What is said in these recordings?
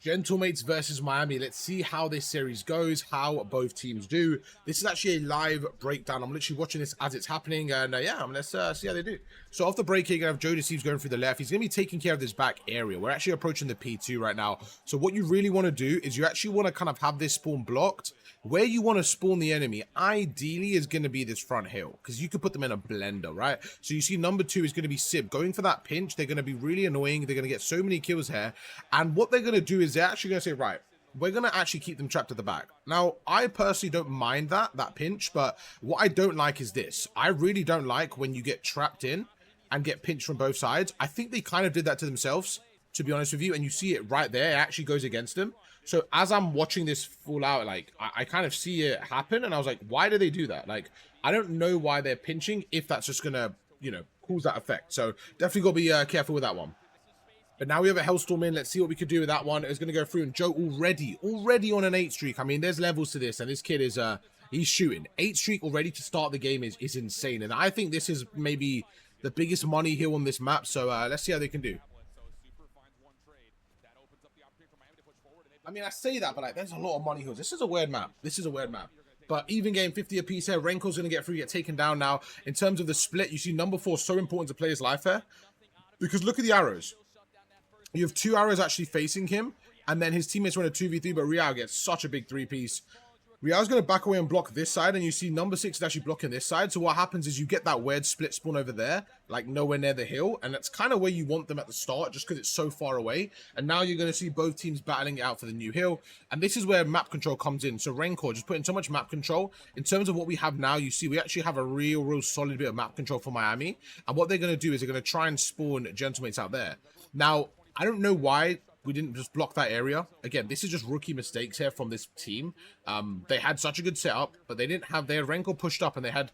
Gentlemates versus Miami. Let's see how this series goes, how both teams do. This is actually a live breakdown. I'm literally watching this as it's happening, and yeah, let's see how they do. So off the break here, you're going to have Joe Deceives going through the left. He's going to be taking care of this back area. We're actually approaching the P2 right now. So what you really want to do is you actually want to kind of have this spawn blocked. Where you want to spawn the enemy, ideally, is going to be this front hill, because you could put them in a blender, right? So you see number 2 is going to be Sib going for that pinch. They're going to be really annoying. They're going to get so many kills here. And what they're going to do is they're actually going to say, right, we're going to actually keep them trapped at the back. Now, I personally don't mind that pinch, but what I don't like is this. I really don't like when you get trapped in and get pinched from both sides. I think they kind of did that to themselves, to be honest with you, and you see it right there. It actually goes against them. So as I'm watching this fall out, like, I kind of see it happen, and I was like, why do they do that? Like, I don't know why they're pinching, if that's just going to, you know, cause that effect. So definitely got to be careful with that one. But now we have a Hellstorm in. Let's see what we could do with that one. It's going to go through, and Joe already on an 8 streak. I mean, there's levels to this, and this kid is, he's shooting. 8 streak already to start the game is insane, and I think this is maybe the biggest money hill on this map, so let's see how they can do. I mean, I say that, but like, there's a lot of money hills. This is a weird map. This is a weird map. But even game 50 apiece here. Renko's going to get through, get taken down now. In terms of the split, you see number 4 so important to play his life here. Because look at the arrows. You have 2 arrows actually facing him. And then his teammates run a 2v3, but Real gets such a big 3-piece. Real's going to back away and block this side, and you see number 6 is actually blocking this side. So what happens is you get that weird split spawn over there, like nowhere near the hill, and that's kind of where you want them at the start, just because it's so far away. And now you're going to see both teams battling it out for the new hill, and this is where map control comes in. So Rancor just putting so much map control. In terms of what we have now, you see we actually have a real solid bit of map control for Miami, and what they're going to do is they're going to try and spawn Gentlemates out there. Now, I don't know why we didn't just block that area. Again, this is just rookie mistakes here from this team. They had such a good setup, but they didn't have their Renko pushed up, and they had,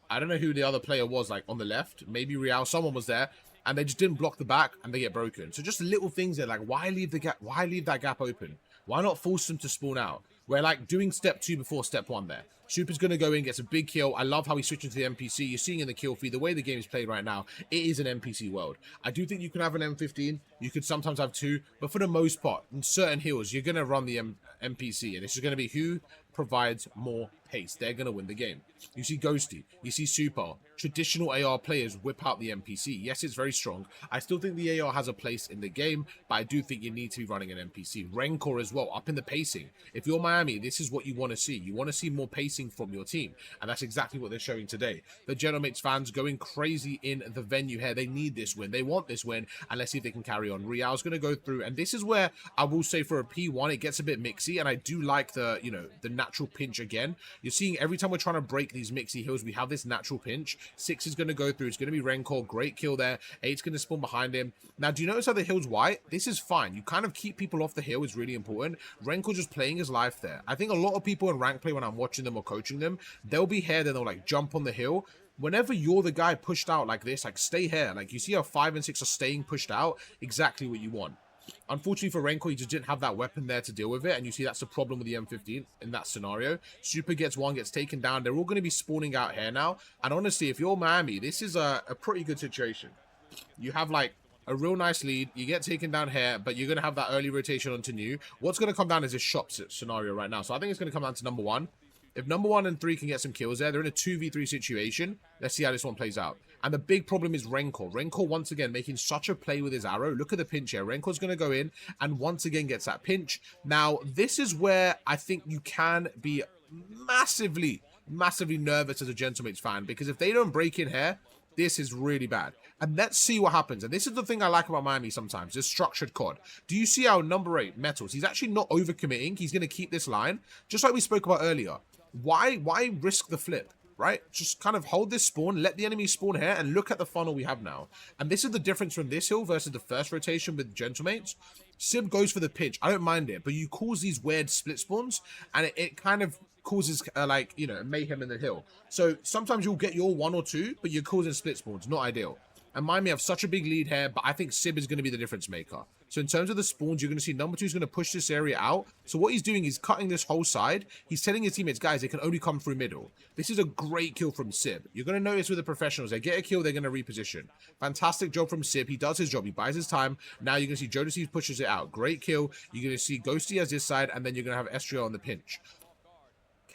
I don't know who the other player was, like on the left, maybe Real, someone was there, and they just didn't block the back, and they get broken. So just little things there, like why leave the gap? Why leave that gap open? Why not force them to spawn out? We're like doing step 2 before step 1 there. Super's going to go in, gets a big kill. I love how he's switching to the NPC. You're seeing in the kill feed, the way the game is played right now, it is an NPC world. I do think you can have an M15. You could sometimes have 2. But for the most part, in certain heals, you're going to run the NPC. And it's just going to be who provides more pace. They're going to win the game. You see Ghosty. You see Super. Traditional AR players whip out the NPC. Yes, it's very strong. I still think the AR has a place in the game, but I do think you need to be running an NPC. Rancor as well, up in the pacing. If you're Miami, this is what you want to see. You want to see more pacing from your team, and that's exactly what they're showing today. The Gentlemates fans going crazy in the venue here. They need this win. They want this win, and let's see if they can carry on. Real's going to go through, and this is where I will say for a P1, it gets a bit mixy, and I do like the, you know, the natural pinch again. You're seeing every time we're trying to break these mixy hills, we have this natural pinch. 6 is going to go through. It's going to be Rancor. Great kill there. 8's going to spawn behind him. Now, do you notice how the hill's white? This is fine. You kind of keep people off the hill is really important. Rancor just playing his life there. I think a lot of people in rank play, when I'm watching them or coaching them, they'll be here, then they'll like jump on the hill. Whenever you're the guy pushed out like this, like stay here. Like you see how 5 and 6 are staying pushed out, exactly what you want. Unfortunately for Rancor, he just didn't have that weapon there to deal with it, and you see that's the problem with the M15 in that scenario. Super gets 1, gets taken down. They're all going to be spawning out here now, and honestly, if you're Miami, this is a pretty good situation. You have like a real nice lead. You get taken down here, but you're going to have that early rotation onto new. What's going to come down is this shop scenario right now, so I think it's going to come down to number 1. If number 1 and 3 can get some kills there, they're in a 2v3 situation. Let's see how this one plays out. And the big problem is Rancor. Rancor, once again, making such a play with his arrow. Look at the pinch here. Rancor's going to go in and once again gets that pinch. Now, this is where I think you can be massively nervous as a Gentlemates fan, because if they don't break in here, this is really bad. And let's see what happens. And this is the thing I like about Miami sometimes, this structured COD. Do you see how number 8, Metals, he's actually not overcommitting. He's going to keep this line, just like we spoke about earlier. Why risk the flip? Right? Just kind of hold this spawn, let the enemy spawn here, and look at the funnel we have now. And this is the difference from this hill versus the first rotation with Gentlemates. Sib goes for the pinch. I don't mind it, but you cause these weird split spawns, and it kind of causes, like, you know, mayhem in the hill. So sometimes you'll get your 1 or 2, but you're causing split spawns. Not ideal. And Miami have such a big lead here, but I think Sib is going to be the difference maker. So in terms of the spawns, you're going to see number 2 is going to push this area out. So what he's doing is cutting this whole side. He's telling his teammates, guys, they can only come through middle. This is a great kill from Sib. You're going to notice with the professionals, they get a kill, they're going to reposition. Fantastic job from Sib. He does his job. He buys his time. Now you're going to see Jodeci pushes it out. Great kill. You're going to see Ghosty as this side, and then you're going to have Estria on the pinch.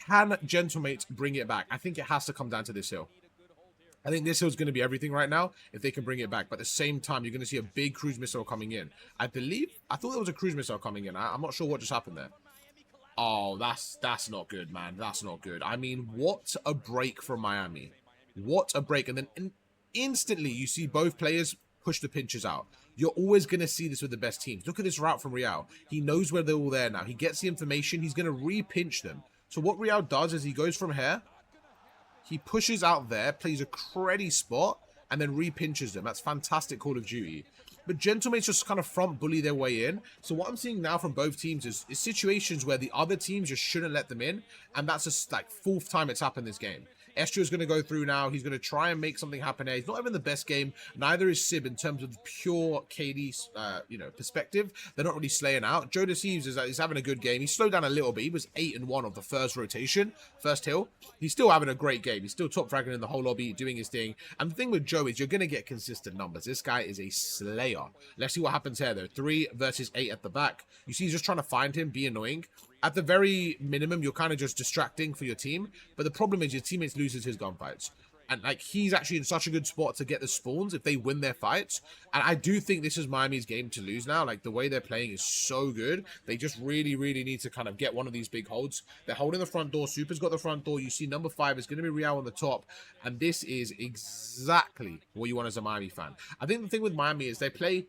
Can Gentlemates bring it back? I think it has to come down to this hill. I think this hill's going to be everything right now if they can bring it back. But at the same time, you're going to see a big cruise missile coming in. I thought there was a cruise missile coming in. I'm not sure what just happened there. Oh, that's not good, man. That's not good. I mean, what a break from Miami. What a break. And then instantly, you see both players push the pinches out. You're always going to see this with the best teams. Look at this route from Real. He knows where they're all there now. He gets the information. He's going to re-pinch them. So what Real does is he goes from here. He pushes out there, plays a cruddy spot, and then re-pinches them. That's fantastic Call of Duty. But Gentlemates just kind of front bully their way in. So what I'm seeing now from both teams is situations where the other teams just shouldn't let them in. And that's just like 4th time it's happened this game. Estria's going to go through now. He's going to try and make something happen there. He's not having the best game. Neither is Sib in terms of pure KD, perspective. They're not really slaying out. Joe Deceives is having a good game. He slowed down a little bit. He was 8-1 of the first rotation, first hill. He's still having a great game. He's still top fragging in the whole lobby, doing his thing. And the thing with Joe is you're going to get consistent numbers. This guy is a slayer. Let's see what happens here, though. 3 versus 8 at the back. You see he's just trying to find him, be annoying. At the very minimum, you're kind of just distracting for your team. But the problem is your teammates loses his gunfights. And like he's actually in such a good spot to get the spawns if they win their fights. And I do think this is Miami's game to lose now. Like the way they're playing is so good. They just really, really need to kind of get one of these big holds. They're holding the front door. Super's got the front door. You see number 5 is going to be Real on the top. And this is exactly what you want as a Miami fan. I think the thing with Miami is they play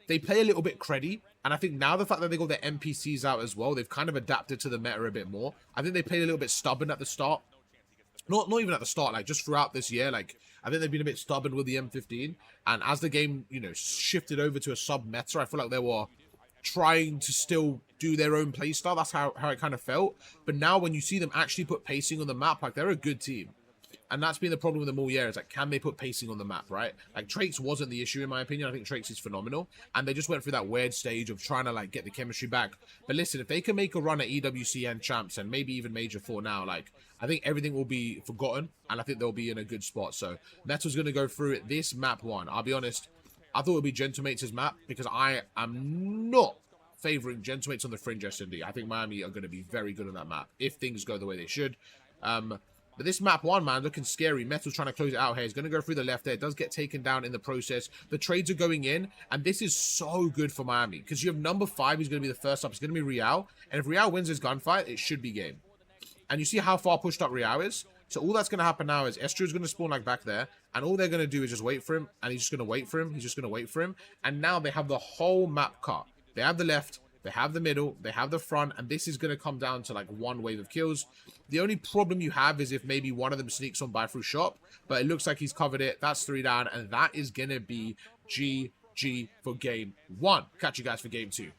a little bit cruddy. And I think now the fact that they got their NPCs out as well, they've kind of adapted to the meta a bit more. I think they played a little bit stubborn at the start. Not even at the start, like just throughout this year. Like I think they've been a bit stubborn with the M15. And as the game, shifted over to a sub-meta, I feel like they were trying to still do their own playstyle. That's how it kind of felt. But now when you see them actually put pacing on the map, like they're a good team. And that's been the problem with them all year. Is like, can they put pacing on the map, right? Like, Traits wasn't the issue, in my opinion. I think Traits is phenomenal. And they just went through that weird stage of trying to, like, get the chemistry back. But listen, if they can make a run at EWC and Champs and maybe even Major 4 now, like, I think everything will be forgotten. And I think they'll be in a good spot. So, Metal's going to go through it this map 1. I'll be honest, I thought it would be Gentlemates' map because I am not favoring Gentlemates on the fringe S&D. I think Miami are going to be very good on that map if things go the way they should. But this map 1, man, looking scary. Metal's trying to close it out here. He's going to go through the left there. It does get taken down in the process. The trades are going in. And this is so good for Miami. Because you have number 5 who's going to be the first up. It's going to be Real. And if Real wins his gunfight, it should be game. And you see how far pushed up Real is? So all that's going to happen now is Estria's going to spawn like back there. And all they're going to do is just wait for him. And he's just going to wait for him. He's just going to wait for him. And now they have the whole map cut. They have the left. They have the middle, they have the front, and this is going to come down to like one wave of kills. The only problem you have is if maybe one of them sneaks on by through shop, but it looks like he's covered it. That's 3 down, and that is going to be GG for game 1. Catch you guys for game 2. And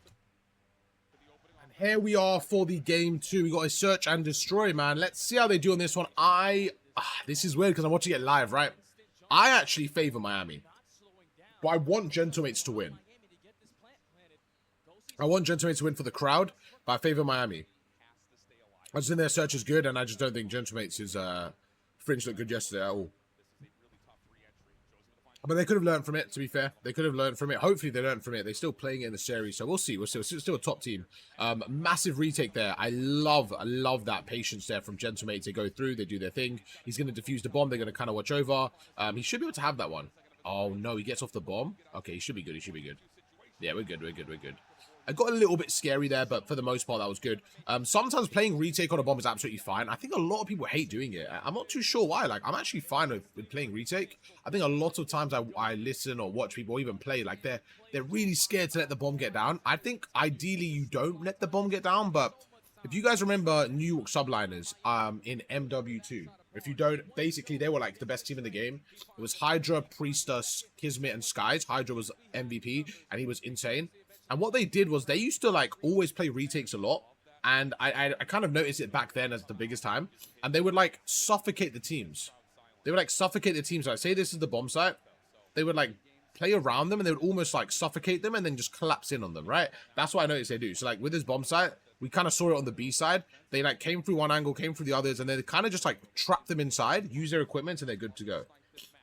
here we are for the game 2. We got a search and destroy, man. Let's see how they do on this one. This is weird because I'm watching it live, right? I actually favor Miami, but I want Gentlemates to win. I want Gentlemates to win for the crowd, but I favor Miami. I just think their search is good, and I just don't think Gentlemates' fringe looked good yesterday at all. But they could have learned from it, to be fair. They could have learned from it. Hopefully they learned from it. They're still playing it in the series, so we'll see. We'll see. It's still a top team. Massive retake there. I love that patience there from Gentlemates. They go through, they do their thing. He's going to defuse the bomb. They're going to kind of watch over. He should be able to have that one. Oh, no, he gets off the bomb. Okay, he should be good. He should be good. Yeah, we're good. We're good. We're good. I got a little bit scary there, but for the most part, that was good. Sometimes playing retake on a bomb is absolutely fine. I think a lot of people hate doing it. I'm not too sure why. Like, I'm actually fine with playing retake. I think a lot of times I listen or watch people even play, like, they're really scared to let the bomb get down. I think, ideally, you don't let the bomb get down, but if you guys remember New York Subliners in MW2, if you don't, basically, they were, like, the best team in the game. It was Hydra, Priestess, Kismet, and Skies. Hydra was MVP, and he was insane. And what they did was they used to, like, always play retakes a lot. And I kind of noticed it back then as the biggest time. And they would, like, suffocate the teams. They would, like, suffocate the teams. Like, say this is the bomb site. They would, like, play around them and they would almost like suffocate them and then just collapse in on them, right? That's what I noticed they do. So like with this bomb site, we kind of saw it on the B side. They like came through one angle, came through the others, and they kind of just like trap them inside, use their equipment, and they're good to go.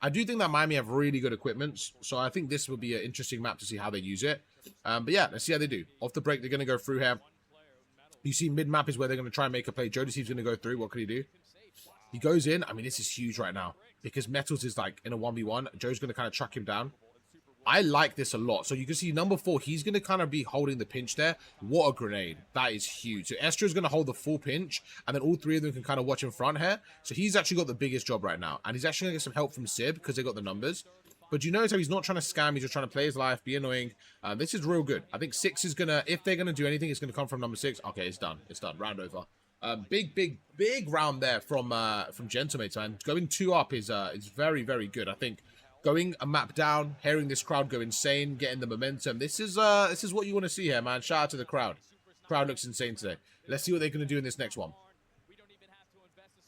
I do think that Miami have really good equipments, so I think this will be an interesting map to see how they use it. But yeah, let's see how they do. Off the break, they're going to go through here. You see mid-map is where they're going to try and make a play. Jodeci's going to go through. What can he do? He goes in. I mean, this is huge right now because Metals is like in a 1v1. Joe's going to kind of track him down. I like this a lot. So you can see number 4, he's going to kind of be holding the pinch there. What a grenade. That is huge. So Estra's going to hold the full pinch, and then all 3 of them can kind of watch in front here. So he's actually got the biggest job right now. And he's actually going to get some help from Sib because they got the numbers. But you notice how he's not trying to scam. He's just trying to play his life, be annoying. This is real good. I think 6 is going to, if they're going to do anything, it's going to come from number 6. Okay, it's done. It's done. Round over. Big round there from Gentlemates, man. Going 2 up is very, very good. I think going a map down, hearing this crowd go insane, getting the momentum. This is what you want to see here, man. Shout out to the crowd. Crowd looks insane today. Let's see what they're going to do in this next one.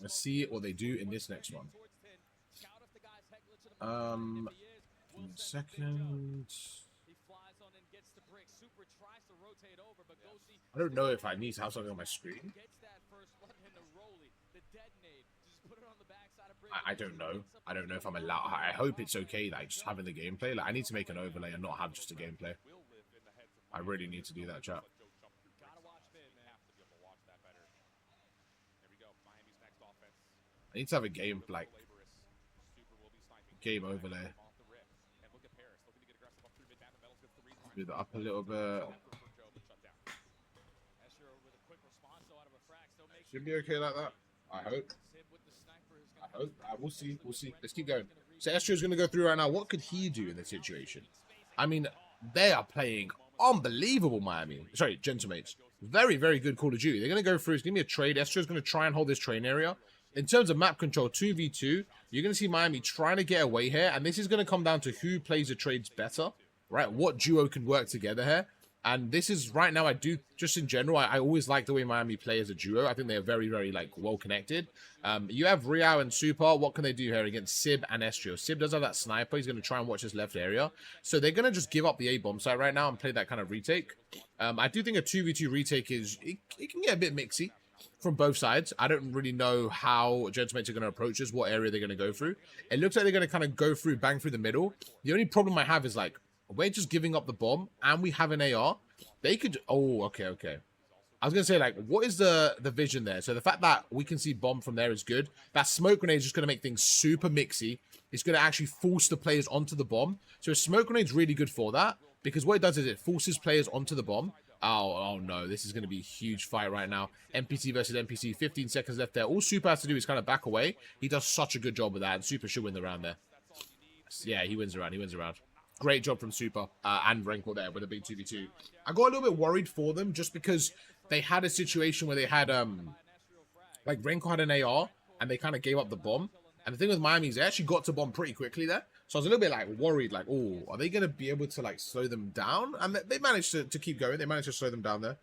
Let's see what they do in this next one. Give me a second. I don't know if I need to have something on my screen. I don't know. I don't know if I'm allowed. I hope it's okay, like, just having the gameplay. Like, I need to make an overlay and not have just a gameplay. I really need to do that, chat. I need to have a game, like, game overlay. Move it up a little bit. Should be okay like that. I hope. We'll see. We'll see. Let's keep going. So Estra's going to go through right now. What could he do in this situation? I mean, they are playing unbelievable, Miami. Sorry, Gentlemates. Very, very good Call of Duty. They're going to go through. It's going to be a trade. Estra's going to try and hold this train area. In terms of map control, 2v2, you're going to see Miami trying to get away here. And this is going to come down to who plays the trades better, right? What duo can work together here. And this is, right now, I do, just in general, I always like the way Miami play as a duo. I think they're very, very, like, well-connected. You have Riao and Super. What can they do here against Sib and Estrio? Sib does have that sniper. He's going to try and watch his left area. So they're going to just give up the A-bomb site right now and play that kind of retake. I do think a 2v2 retake is, it can get a bit mixy from both sides. I don't really know how Gentlemates are going to approach this, what area they're going to go through. It looks like they're going to kind of go through, bang through the middle. The only problem I have is, like, we're just giving up the bomb, and we have an AR. They could... Oh, okay. I was going to say, like, what is the vision there? So the fact that we can see bomb from there is good. That smoke grenade is just going to make things super mixy. It's going to actually force the players onto the bomb. So a smoke grenade is really good for that, because what it does is it forces players onto the bomb. Oh, no, this is going to be a huge fight right now. NPC versus NPC, 15 seconds left there. All Super has to do is kind of back away. He does such a good job with that, and Super should win the round there. Yeah, he wins the round. Great job from Super and Renko there with a big 2v2. I got a little bit worried for them just because they had a situation where they had, like, Renko had an AR and they kind of gave up the bomb. And the thing with Miami is they actually got to bomb pretty quickly there. So I was a little bit, like, worried, like, oh, are they going to be able to, like, slow them down? And they managed to keep going. They managed to slow them down there.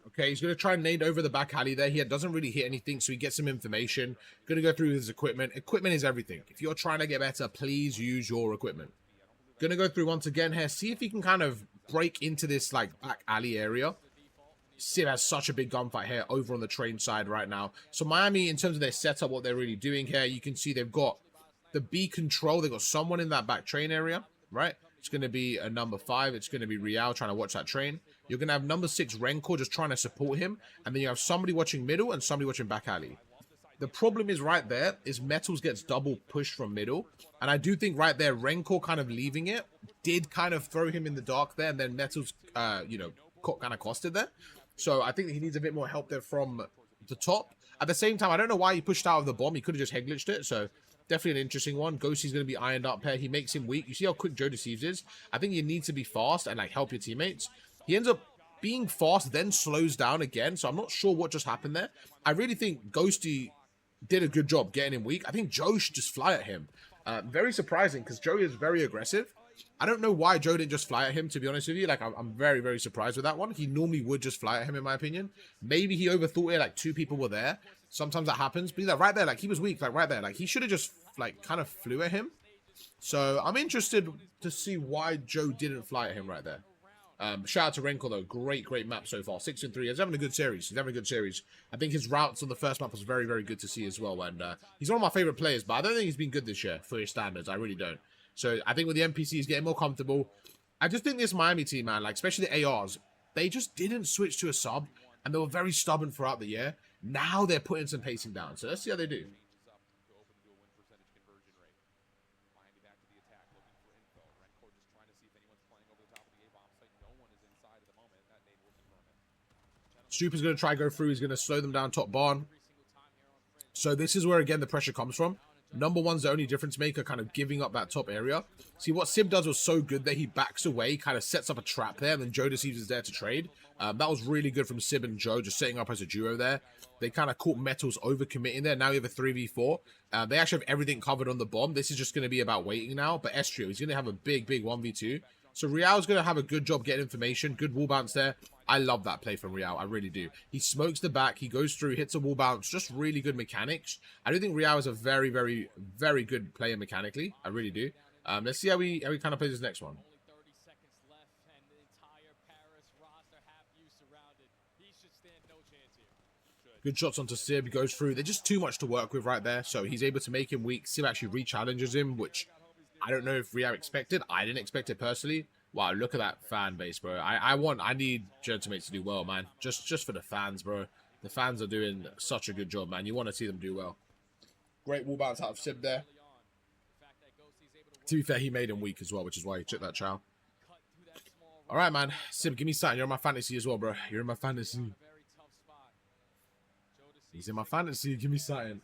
Okay, he's going to try and nade over the back alley there. He doesn't really hit anything, so he gets some information. Going to go through his equipment. Equipment is everything. If you're trying to get better, please use your equipment. Going to go through once again here. See if he can kind of break into this, like, back alley area. Sib has such a big gunfight here over on the train side right now. So Miami, in terms of their setup, what they're really doing here, you can see they've got the B control. They've got someone in that back train area, right? It's going to be a number 5. It's going to be Riao trying to watch that train. You're going to have number 6, Renko, just trying to support him. And then you have somebody watching middle and somebody watching back alley. The problem is right there is Metals gets double pushed from middle. And I do think right there, Renko kind of leaving it did kind of throw him in the dark there. And then Metals, you know, kind of costed there. So I think he needs a bit more help there from the top. At the same time, I don't know why he pushed out of the bomb. He could have just head glitched it. So definitely an interesting one. Ghosty's going to be ironed up here. He makes him weak. You see how quick Joe deceives is? I think you need to be fast and, like, help your teammates. He ends up being fast then slows down again. So I'm not sure what just happened there. I really think Ghosty did a good job getting him weak. I think Joe should just fly at him. Very surprising because Joe is very aggressive. I don't know why Joe didn't just fly at him, to be honest with you. Like, I'm very, very surprised with that one. He normally would just fly at him, in my opinion. Maybe he overthought it, like 2 people were there. Sometimes that happens. But he's like, right there, like, he was weak, like, right there. Like, he should have just, like, kind of flew at him. So, I'm interested to see why Joe didn't fly at him right there. Shout out to Renko, though. Great, great map so far. 6-3. He's having a good series. He's having a good series. I think his routes on the first map was very, very good to see as well. And he's one of my favorite players, but I don't think he's been good this year for his standards. I really don't. So I think with the NPCs getting more comfortable, I just think this Miami team, man, like especially the ARs, they just didn't switch to a sub, and they were very stubborn throughout the year. Now they're putting some pacing down. So let's see how they do. Super's going to try go through. He's going to slow them down top barn. So this is where, again, the pressure comes from. Number one's the only difference maker, kind of giving up that top area. See, what Sib does was so good that he backs away, kind of sets up a trap there, and then Joe Deceives is there to trade. That was really good from Sib and Joe, just setting up as a duo there. They kind of caught Metals overcommitting there. Now you have a 3v4. They actually have everything covered on the bomb. This is just going to be about waiting now. But Estrio, he's going to have a big, big 1v2. So Real's going to have a good job getting information. Good wall bounce there. I love that play from Real. I really do. He smokes the back. He goes through, hits a wall bounce. Just really good mechanics. I do think Real is a very, very, very good player mechanically. I really do. Let's see how he kind of plays this next one. Good shots onto Sib. Goes through. They're just too much to work with right there. So he's able to make him weak. Sib actually re-challenges him, which I don't know if Real expected. I didn't expect it personally. Wow, look at that fan base, bro. I need Gentlemates to do well, man. Just for the fans, bro. The fans are doing such a good job, man. You want to see them do well. Great wall bounce out of Sib there. To be fair, he made him weak as well, which is why he took that chow. All right, man. Sib, give me something. You're in my fantasy as well, bro. You're in my fantasy. He's in my fantasy. Give me something.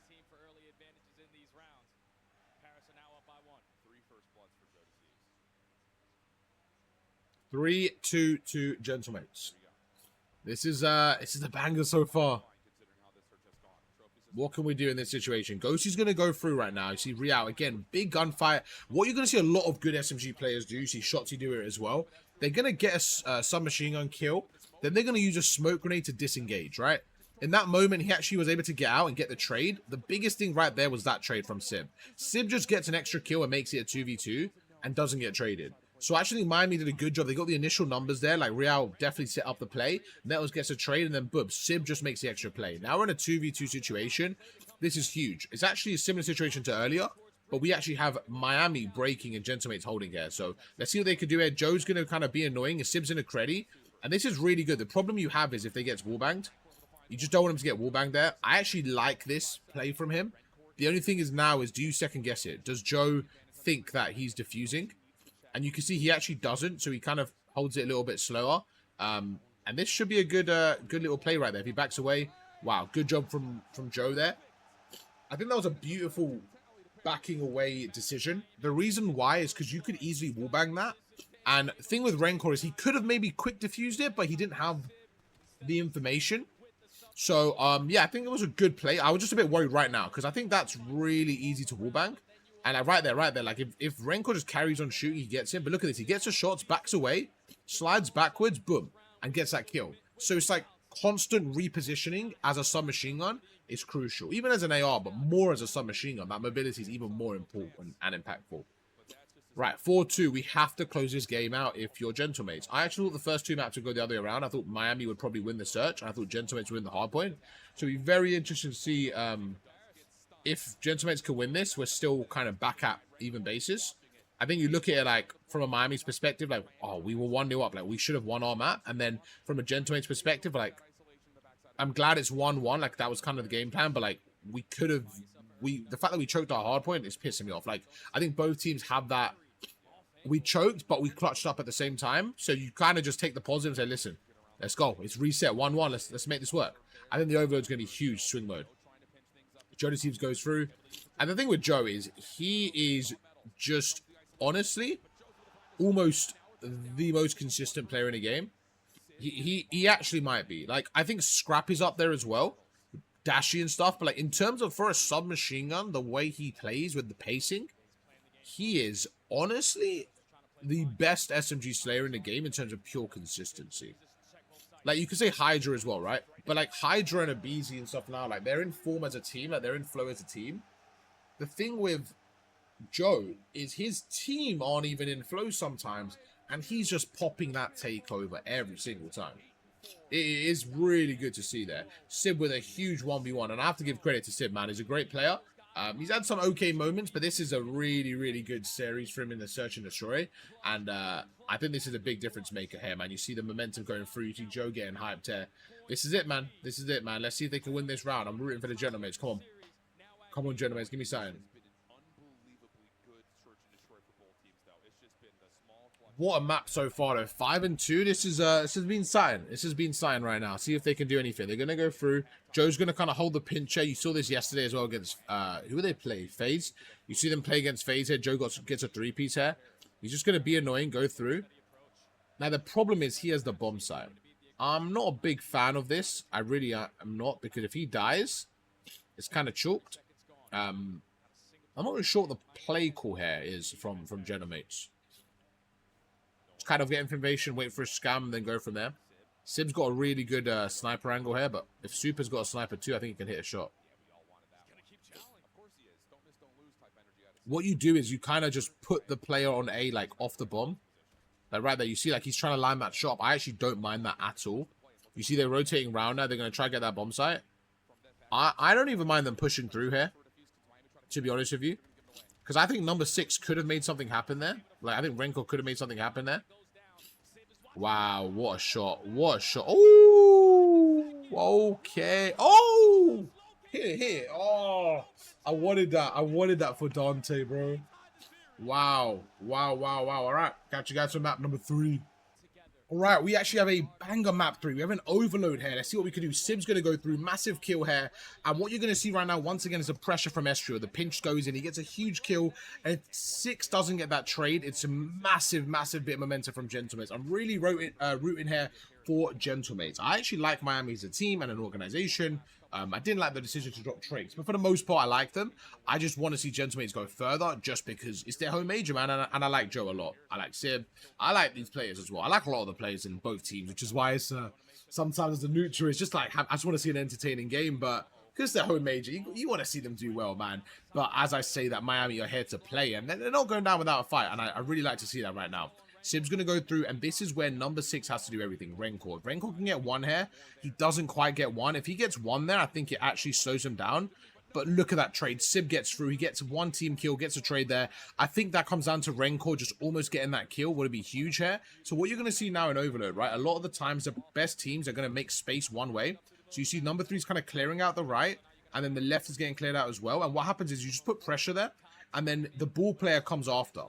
3-2-2 Gentlemates. This is a banger so far. What can we do in this situation? Ghosty's going to go through right now. You see Real, again, big gunfight. What you're going to see a lot of good SMG players do, you see Shotzi do it as well. They're going to get a submachine gun kill. Then they're going to use a smoke grenade to disengage, right? In that moment, he actually was able to get out and get the trade. The biggest thing right there was that trade from Sib. Sib just gets an extra kill and makes it a 2v2 and doesn't get traded. So actually, Miami did a good job. They got the initial numbers there. Like, Real definitely set up the play. Nettles gets a trade, and then boom, Sib just makes the extra play. Now we're in a 2v2 situation. This is huge. It's actually a similar situation to earlier, but we actually have Miami breaking and Gentlemates holding here. So let's see what they could do here. Joe's going to kind of be annoying. Sib's in a creddy, and this is really good. The problem you have is if they get wallbanged, you just don't want him to get wallbanged there. I actually like this play from him. The only thing is now is, do you second guess it? Does Joe think that he's defusing? And you can see he actually doesn't, so he kind of holds it a little bit slower. And this should be a good little play right there. If he backs away, wow, good job from Joe there. I think that was a beautiful backing away decision. The reason why is because you could easily wallbang that. And the thing with Rencor is he could have maybe quick diffused it, but he didn't have the information. So, yeah, I think it was a good play. I was just a bit worried right now because I think that's really easy to wallbang. And right there, like if Renko just carries on shooting, he gets him. But look at this. He gets the shots, backs away, slides backwards, boom, and gets that kill. So it's like constant repositioning as a submachine gun is crucial. Even as an AR, but more as a submachine gun. That mobility is even more important and impactful. Right, 4-2. We have to close this game out if you're Gentlemates. I actually thought the first 2 maps would go the other way around. I thought Miami would probably win the search. I thought Gentlemates would win the hardpoint. So it'd be very interesting to see if Gentlemates can win this. We're still kind of back at even basis. I think you look at it like from a Miami's perspective, like, oh, we were 1-0 up. Like, we should have won our map. And then from a Gentlemates perspective, like, I'm glad it's 1-1. Like, that was kind of the game plan. But, like, we could have... the fact that we choked our hardpoint is pissing me off. Like, I think both teams have that... We choked, but we clutched up at the same time. So you kind of just take the positive and say, listen, let's go. It's reset 1-1. Let's make this work. I think the overload's going to be huge swing mode. Joe Deceives goes through. And the thing with Joe is he is just, honestly, almost the most consistent player in a game. He actually might be. Like, I think Scrap is up there as well. Dashy and stuff. But, like, in terms of for a submachine gun, the way he plays with the pacing, he is honestly the best SMG Slayer in the game in terms of pure consistency. Like, you could say Hydra as well, right? But, like, Hydra and Abizi and stuff now, like, they're in form as a team. Like, they're in flow as a team. The thing with Joe is his team aren't even in flow sometimes, and he's just popping that takeover every single time. It is really good to see there. Sib with a huge 1v1, and I have to give credit to Sib, man. He's a great player. He's had some okay moments, but this is a really, really good series for him in the Search and Destroy. And I think this is a big difference maker here, man. You see the momentum going through. You see Joe getting hyped here. This is it, man. This is it, man. Let's see if they can win this round. I'm rooting for the Gentlemates. Come on. Come on, Gentlemates. Give me something. What a map so far, though. 5 and 2. This has been sighing. This has been sighing right now. See if they can do anything. They're gonna go through. Joe's gonna kind of hold the pincher. You saw this yesterday as well against who do they play? FaZe. You see them play against FaZe here. Joe gets a 3-piece here. He's just gonna be annoying. Go through. Now the problem is he has the bomb site. I'm not a big fan of this. I really am not, because if he dies, it's kind of chalked. I'm not really sure what the play call here is from Gentlemates. Kind of get information, wait for a scam, and then go from there. Sib's got a really good sniper angle here, but if Super's got a sniper too, I think he can hit a shot. What you do is you kind of just put the player on A, like, off the bomb. Like, right there, you see, like, he's trying to line that shot. I actually don't mind that at all. You see they're rotating around now. They're going to try to get that bomb site. I don't even mind them pushing through here, to be honest with you. Because I think number 6 could have made something happen there. Like, I think Renko could have made something happen there. Wow, what a shot. What a shot. Oh, okay. Oh, hit. Oh, I wanted that. I wanted that for Dante, bro. Wow. All right, got you guys for map number 3. All right, we actually have a banger map 3. We have an overload here. Let's see what we can do. Sib's going to go through. Massive kill here. And what you're going to see right now, once again, is the pressure from Estrio. The pinch goes in. He gets a huge kill. And if 6 doesn't get that trade, it's a massive bit of momentum from Gentlemates. I'm really rooting here for Gentlemates. I actually like Miami as a team and an organization. I didn't like the decision to drop trades, but for the most part, I like them. I just want to see Gentlemates go further, just because it's their home major, man, and I like Joe a lot. I like Sib. I like these players as well. I like a lot of the players in both teams, which is why it's sometimes as a neutral, it's just like, I just want to see an entertaining game, but because they're home major, you want to see them do well, man. But as I say that, Miami are here to play, and they're not going down without a fight, and I really like to see that right now. Sib's going to go through, and this is where number 6 has to do everything. Renko. If Renko can get 1 here, he doesn't quite get 1. If he gets 1 there, I think it actually slows him down. But look at that trade. Sib gets through. He gets 1 team kill, gets a trade there. I think that comes down to Renko just almost getting that kill. Would be huge here. So what you're going to see now in Overload, right? A lot of the times, the best teams are going to make space one way. So you see number 3 is kind of clearing out the right, and then the left is getting cleared out as well. And what happens is you just put pressure there, and then the ball player comes after.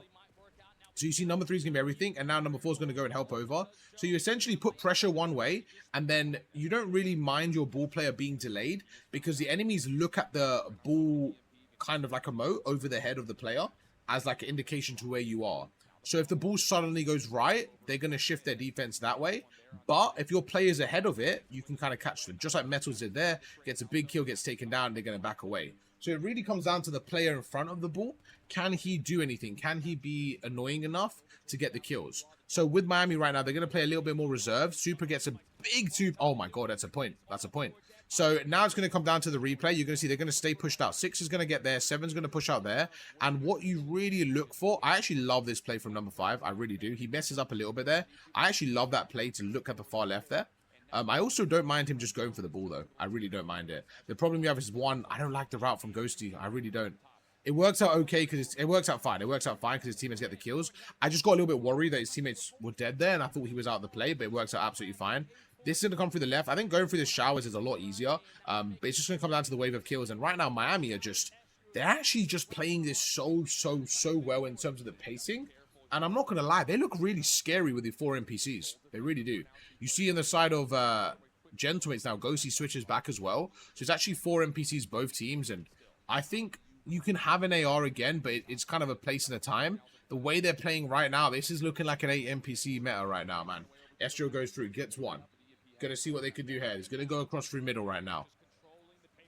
So you see number 3 is going to be everything, and now number 4 is going to go and help over. So you essentially put pressure one way, and then you don't really mind your ball player being delayed, because the enemies look at the ball kind of like a moat over the head of the player as like an indication to where you are. So if the ball suddenly goes right, they're going to shift their defense that way. But if your player's ahead of it, you can kind of catch them. Just like Metals did there, gets a big kill, gets taken down, they're going to back away. So it really comes down to the player in front of the ball. Can he do anything? Can he be annoying enough to get the kills? So with Miami right now, they're going to play a little bit more reserved. Super gets a big 2. Oh my God, that's a point. That's a point. So now it's going to come down to the replay. You're going to see they're going to stay pushed out. 6 is going to get there. 7 is going to push out there. And what you really look for, I actually love this play from number 5. I really do. He messes up a little bit there. I actually love that play to look at the far left there. I also don't mind him just going for the ball, though. I really don't mind it. The problem you have is, one, I don't like the route from Ghosty. I really don't. It works out okay because it works out fine. It works out fine because his teammates get the kills. I just got a little bit worried that his teammates were dead there, and I thought he was out of the play, but it works out absolutely fine. This is going to come through the left. I think going through the showers is a lot easier, but it's just going to come down to the wave of kills. And right now, Miami are just, they're actually just playing this so well in terms of the pacing. And I'm not going to lie, they look really scary with the 4 NPCs. They really do. You see on the side of Gentlemates now, Ghosty switches back as well. So it's actually 4 NPCs, both teams. And I think you can have an AR again, but it's kind of a place and a time. The way they're playing right now, this is looking like an 8 NPC meta right now, man. Estrio goes through, gets one. Gonna see what they can do here. He's gonna go across through middle right now.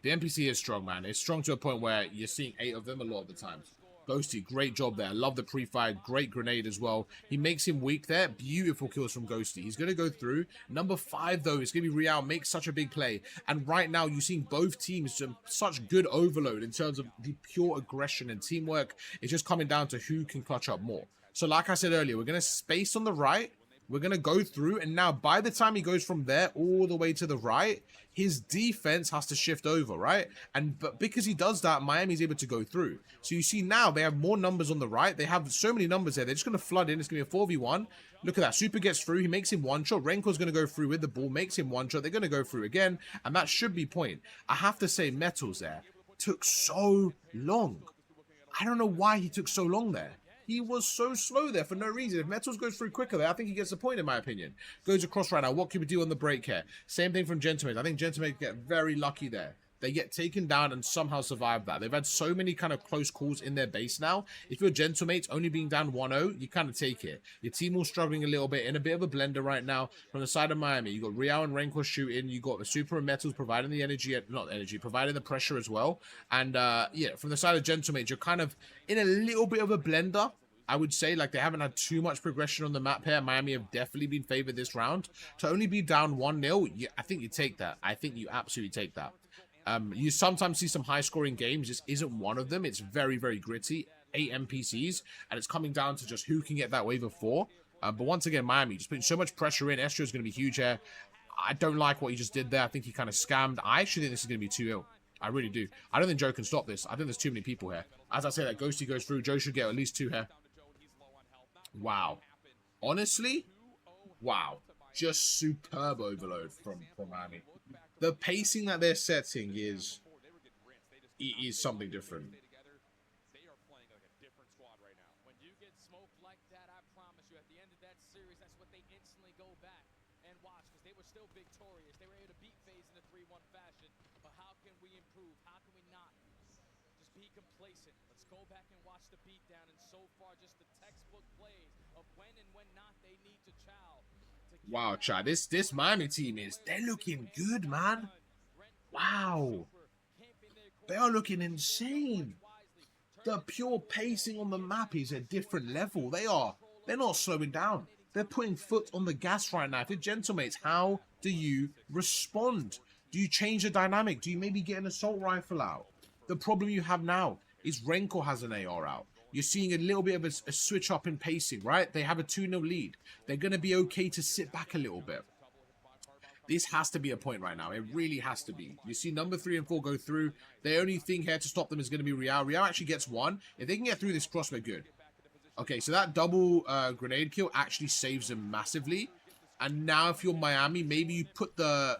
The NPC is strong, man. It's strong to a point where you're seeing 8 of them a lot of the times. Ghosty, great job there. Love the pre-fire. Great grenade as well. He makes him weak there. Beautiful kills from Ghosty. He's going to go through. Number 5, though, is going to be Real. Makes such a big play. And right now, you're seeing both teams such good overload in terms of the pure aggression and teamwork. It's just coming down to who can clutch up more. So like I said earlier, we're going to space on the right. We're going to go through, and now by the time he goes from there all the way to the right, his defense has to shift over, right? But because he does that, Miami's able to go through. So you see now they have more numbers on the right. They have so many numbers there. They're just going to flood in. It's going to be a 4v1. Look at that. Super gets through. He makes him one shot. Renko's going to go through with the ball, makes him one shot. They're going to go through again, and that should be point. I have to say, Metals there took so long. I don't know why he took so long there. He was so slow there for no reason. If Metals goes through quicker there, I think he gets the point in my opinion. Goes across right now. What can we do on the break here? Same thing from Gentlemates. I think Gentlemates get very lucky there. They get taken down and somehow survive that. They've had so many kind of close calls in their base now. If you're Gentlemates only being down 1-0, you kind of take it. Your team all struggling a little bit, in a bit of a blender right now. From the side of Miami, you got Real and Renko shooting. You got the Super and Metals providing the energy, providing the pressure as well. And yeah, from the side of Gentlemates, you're kind of in a little bit of a blender. I would say, like, they haven't had too much progression on the map here. Miami have definitely been favored this round. To only be down 1-0, I think you take that. I think you absolutely take that. You sometimes see some high-scoring games. This isn't one of them. It's very, very gritty. 8 NPCs, and it's coming down to just who can get that wave of 4. But once again, Miami just putting so much pressure in. Estrio is going to be huge here. I don't like what he just did there. I think he kind of scammed. I actually think this is going to be 2-0. I really do. I don't think Joe can stop this. I think there's too many people here. As I say, that Ghosty goes through. Joe should get at least 2 here. Wow. Honestly, wow. Just superb overload from Miami. The pacing that they're setting is something different. Complacent. Let's go back and watch the beatdown, and so far just the textbook plays of when and when not they need to chow. Wow, Chad, this Miami team they're looking good, man. Wow. They are looking insane. The pure pacing on the map is a different level. They're not slowing down. They're putting foot on the gas right now. If you're Gentlemates, how do you respond? Do you change the dynamic? Do you maybe get an assault rifle out? The problem you have now is Renko has an AR out. You're seeing a little bit of a switch up in pacing, right? They have a 2-0 lead. They're going to be okay to sit back a little bit. This has to be a point right now. It really has to be. You see number 3 and 4 go through. The only thing here to stop them is going to be Real. Real actually gets 1. If they can get through this cross, we're good. Okay, so that double grenade kill actually saves them massively. And now if you're Miami, maybe you put the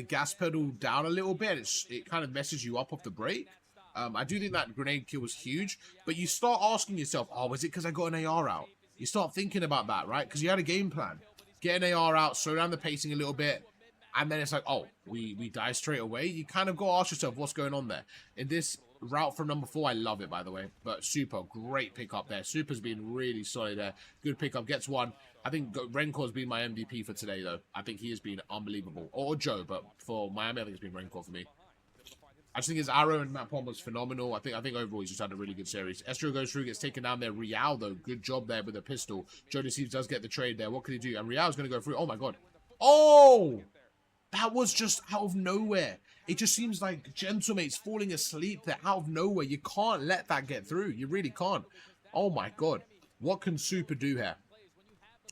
gas pedal down a little bit. It kind of messes you up off the break. I do think that grenade kill was huge, but you start asking yourself, oh, was it because I got an AR out? You start thinking about that, right? Because you had a game plan. Get an AR out, slow down the pacing a little bit, and then it's like, oh, we die straight away. You kind of got to ask yourself what's going on there. In this route from number 4, I love it, by the way. But Super, great pickup there. Super's been really solid there. Good pickup, gets 1. I think Renko's been my MVP for today, though. I think he has been unbelievable. Or Joe, but for Miami, I think it's been Renko for me. I just think his arrow and map bomb was phenomenal. I think overall he's just had a really good series. Estrio goes through, gets taken down there. Real, though, good job there with a pistol. Joe Deceives does get the trade there. What can he do? And Real's going to go through. Oh, my God. Oh! That was just out of nowhere. It just seems like Gentlemates falling asleep there out of nowhere. You can't let that get through. You really can't. Oh, my God. What can Super do here?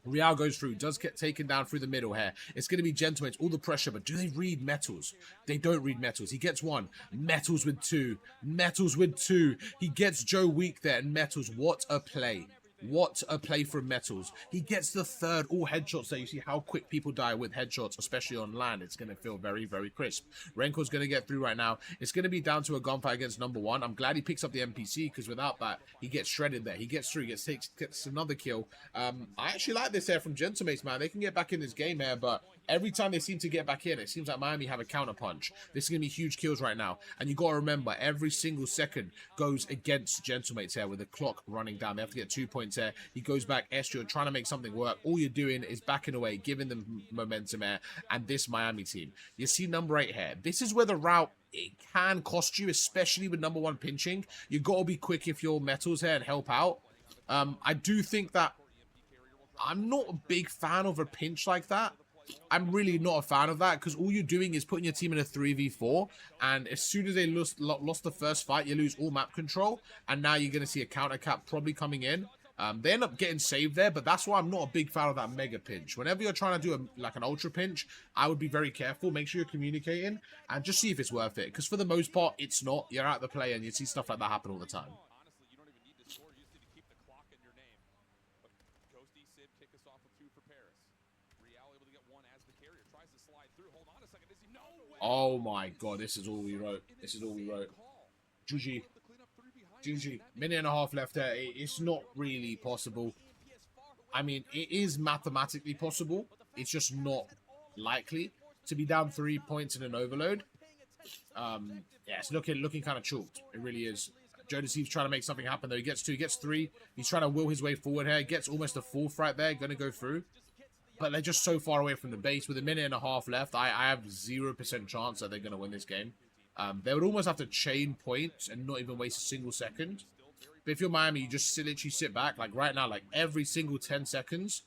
Real goes through, does get taken down through the middle here. It's going to be Gentlemates, all the pressure, but do they read Metals? They don't read Metals. He gets 1. Metals with 2. Metals with 2. He gets Joe weak there, and Metals, what a play. What a play from Metals. He gets the 3rd. All headshots there. You see how quick people die with headshots, especially on land. It's going to feel very, very crisp. Renko's going to get through right now. It's going to be down to a gunfight against number 1. I'm glad he picks up the NPC, because without that, he gets shredded there. He gets through, gets another kill. I actually like this here from Gentlemates, man. They can get back in this game here, but every time they seem to get back in, it seems like Miami have a counter punch. This is going to be huge kills right now. And you got to remember, every single second goes against Gentlemates here with the clock running down. They have to get 2 points points here. He goes back, Estrio trying to make something work. All you're doing is backing away, giving them momentum here. And this Miami team, you see number 8 here. This is where the route, it can cost you, especially with number 1 pinching. You got to be quick if you're metals here and help out. I do think that I'm not a big fan of a pinch like that. I'm really not a fan of that because all you're doing is putting your team in a 3v4, and as soon as they lost the first fight, you lose all map control, and now you're going to see a counter cap probably coming in. They end up getting saved there, but that's why I'm not a big fan of that mega pinch. Whenever you're trying to do like an ultra pinch, I would be very careful. Make sure you're communicating and just see if it's worth it, because for the most part, it's not. You're out the play and you see stuff like that happen all the time. Oh my god, this is all we wrote. This is all we wrote. GG. GG. Minute and a half left there. It's not really possible. I mean, it is mathematically possible. It's just not likely to be down 3 points in an overload. Yeah, it's looking kind of chalked. It really is. Joe Deceive's trying to make something happen, though. He gets 2, he gets 3. He's trying to will his way forward here. He gets almost a 4th right there. Going to go through. But they're just so far away from the base. With a minute and a half left, I have 0% chance that they're going to win this game. They would almost have to chain points and not even waste a single second. But if you're Miami, you just literally sit back. Like right now, like every single 10 seconds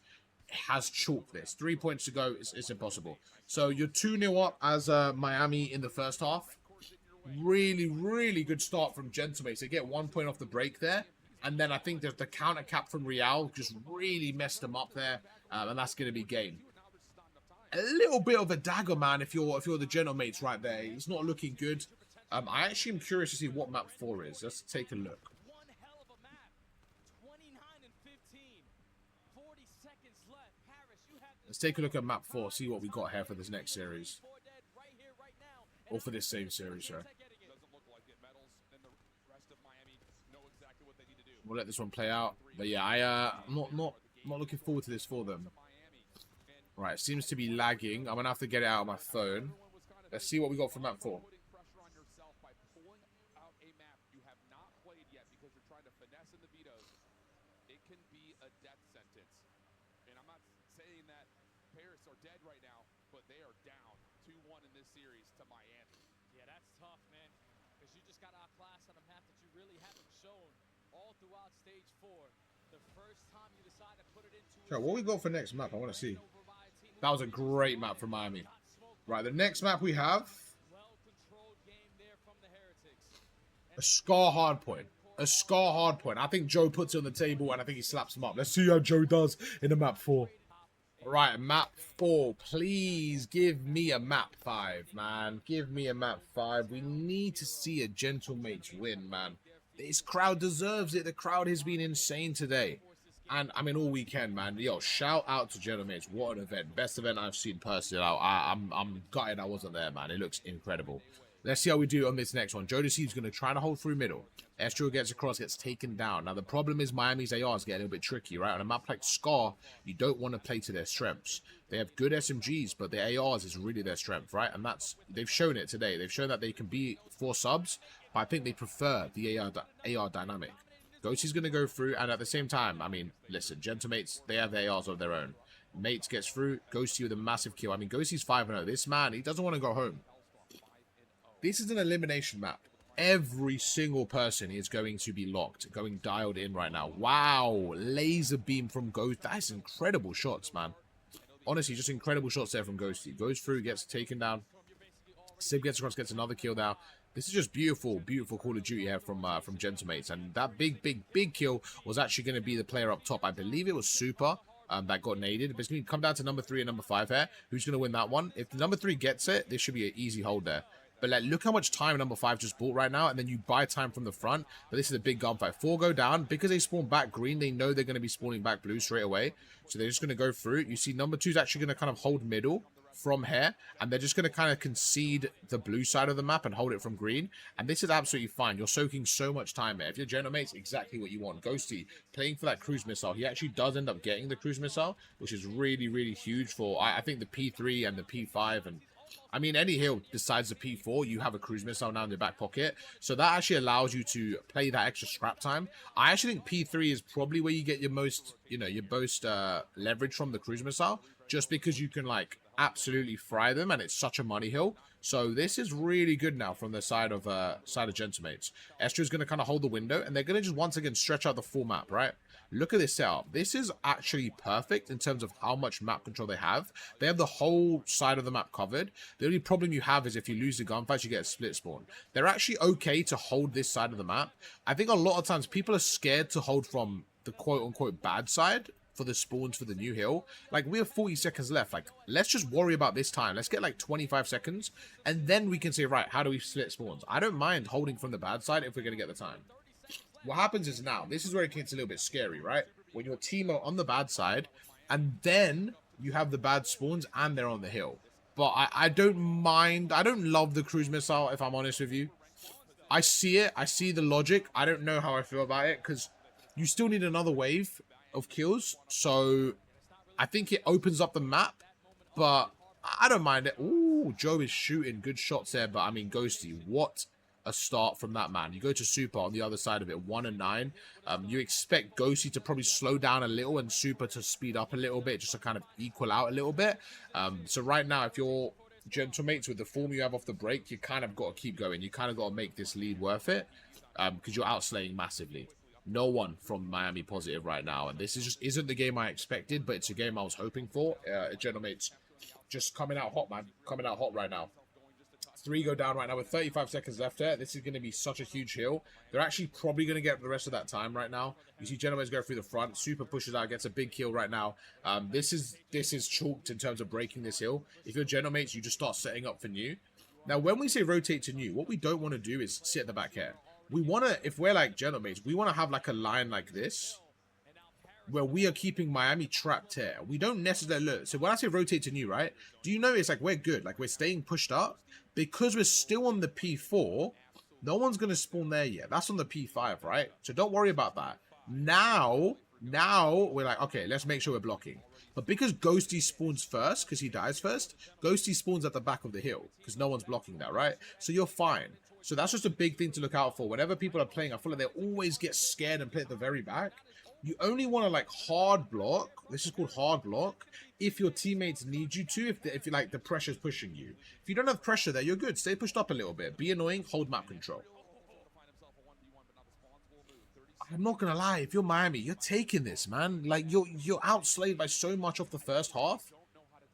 has chalked this. 3 points to go, it's impossible. So you're 2-0 up as Miami in the first half. Really, really good start from Gentlemates. They get 1 point off the break there. And then I think that the counter cap from Real just really messed them up there. And that's going to be game. A little bit of a dagger, man, if you're the Gentlemates right there. It's not looking good. I actually am curious to see what map 4 is. Let's take a look. Let's take a look at map 4, see what we got here for this next series. Or for this same series, sorry. We'll let this one play out. But yeah, I'm not looking forward to this for them. Right, seems to be lagging. I'm going to have to get it out of my phone. Let's see what we got for map 4. So what we got for next map? I want to see. That was a great map from Miami. Right, the next map we have a Scar hardpoint. A Scar hardpoint. I think Joe puts it on the table and I think he slaps him up. Let's see how Joe does in the map 4. Right, map 4. Please give me a map 5, man. Give me a map 5. We need to see a Gentlemates win, man. This crowd deserves it. The crowd has been insane today. And, I mean, all weekend, man. Yo, shout out to Gentlemates. What an event. Best event I've seen personally. I'm gutted I wasn't there, man. It looks incredible. Let's see how we do on this next one. Joe Deceive's going to try to hold through middle. Estrio gets across, gets taken down. Now, the problem is Miami's ARs get a little bit tricky, right? On a map like Scar, you don't want to play to their strengths. They have good SMGs, but the ARs is really their strength, right? And they've shown it today. They've shown that they can be 4 subs, but I think they prefer the AR dynamic. Ghosty's going to go through, and at the same time, I mean, listen, Gentlemates, they have the ARs of their own. Mates gets through, Ghosty with a massive kill. I mean, Ghosty's 5-0. This man, he doesn't want to go home. This is an elimination map. Every single person is going to be locked, going dialed in right now. Wow, laser beam from Ghost. That is incredible shots, man. Honestly, just incredible shots there from Ghosty. Goes through, gets taken down. Sib gets across, gets another kill now. This is just beautiful, beautiful Call of Duty here from Gentlemates. And that big kill was actually going to be the player up top. I believe it was Super that got naded. But it's going to come down to number 3 and number 5 here. Who's going to win that one? If the number 3 gets it, this should be an easy hold there. But like, look how much time number 5 just bought right now. And then you buy time from the front. But this is a big gunfight. 4 go down. Because they spawn back green, they know they're going to be spawning back blue straight away. So they're just going to go through. You see number 2 is actually going to kind of hold middle from here, and they're just going to kind of concede the blue side of the map and hold it from green. And this is absolutely fine. You're soaking so much time here. If you're Gentlemates, exactly what you want. Ghosty playing for that cruise missile. He actually does end up getting the cruise missile, which is really, really huge for, I think, the P3 and the P5. And I mean, any hill besides the P4, you have a cruise missile now in your back pocket. So that actually allows you to play that extra scrap time. I actually think P3 is probably where you get your most, your most leverage from the cruise missile, just because you can like absolutely fry them and it's such a money hill. So this is really good now from the side of Gentlemates. Estra's going to kind of hold the window and they're going to just once again stretch out the full map, right? Look at this setup. This is actually perfect in terms of how much map control they have. They have the whole side of the map covered. The only problem you have is if you lose the gunfights, you get a split spawn. They're actually okay to hold this side of the map. I think a lot of times people are scared to hold from the quote-unquote bad side for the spawns for the new hill. Like, we have 40 seconds left. Like, let's just worry about this time. Let's get like 25 seconds and then we can say, right, how do we split spawns? I don't mind holding from the bad side if we're going to get the time. What happens is now, this is where it gets a little bit scary, right? When your team are on the bad side and then you have the bad spawns and they're on the hill. But I don't mind. I don't love the cruise missile, if I'm honest with you. I see it. I see the logic. I don't know how I feel about it because you still need another wave of kills. So I think it opens up the map, but I don't mind it. Ooh, Joe is shooting good shots there. But I mean, Ghosty, what a start from that man. You go to Super on the other side of it, 1 and 9. You expect Ghosty to probably slow down a little and Super to speed up a little bit just to kind of equal out a little bit. So right now, if you're Gentlemates with the form you have off the break, you kind of got to keep going. You kind of got to make this lead worth it because you're outslaying massively. No one from Miami positive right now, and this is just isn't the game I expected, but it's a game I was hoping for. Gentlemates just coming out hot, man. Coming out hot right now. 3 go down right now with 35 seconds left there. This is going to be such a huge hill. They're actually probably going to get the rest of that time right now. You see Gentlemates go through the front. Super pushes out, gets a big kill right now. This is chalked in terms of breaking this hill. If you're Gentlemates, you just start setting up for new. Now, when we say rotate to new, what we don't want to do is sit at the back here. We want to, if we're like Gentlemates, we want to have like a line like this, where we are keeping Miami trapped here. We don't necessarily look. So when I say rotate to new, right? Do you notice like we're good? Like we're staying pushed up because we're still on the P4. No one's going to spawn there yet. That's on the P5, right? So don't worry about that. Now we're like, okay, let's make sure we're blocking. But because Ghosty spawns first, because he dies first, Ghosty spawns at the back of the hill because no one's blocking that, right? So you're fine. So that's just a big thing to look out for. Whenever people are playing, I feel like they always get scared and play at the very back. You only want to like hard block. This is called hard block. If your teammates need you to, if you like the pressure's pushing you. If you don't have pressure there, you're good. Stay pushed up a little bit. Be annoying. Hold map control. I'm not gonna lie. If you're Miami, you're taking this, man. Like you're outslayed by so much off the first half,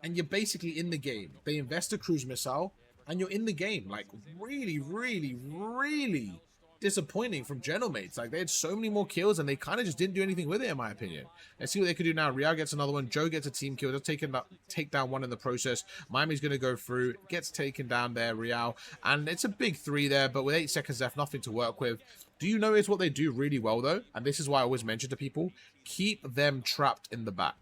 and you're basically in the game. They invest a cruise missile, and you're in the game. Like really, really, really disappointing from Gentlemates. Like they had so many more kills and they kind of just didn't do anything with it, in my opinion. Let's see what they could do now. Real gets another one. Joe gets a team kill. Just take down one in the process. Miami's going to go through. Gets taken down there, Real. And it's a big 3 there, but with 8 seconds left, nothing to work with. Do you notice what they do really well, though? And this is why I always mention to people, keep them trapped in the back.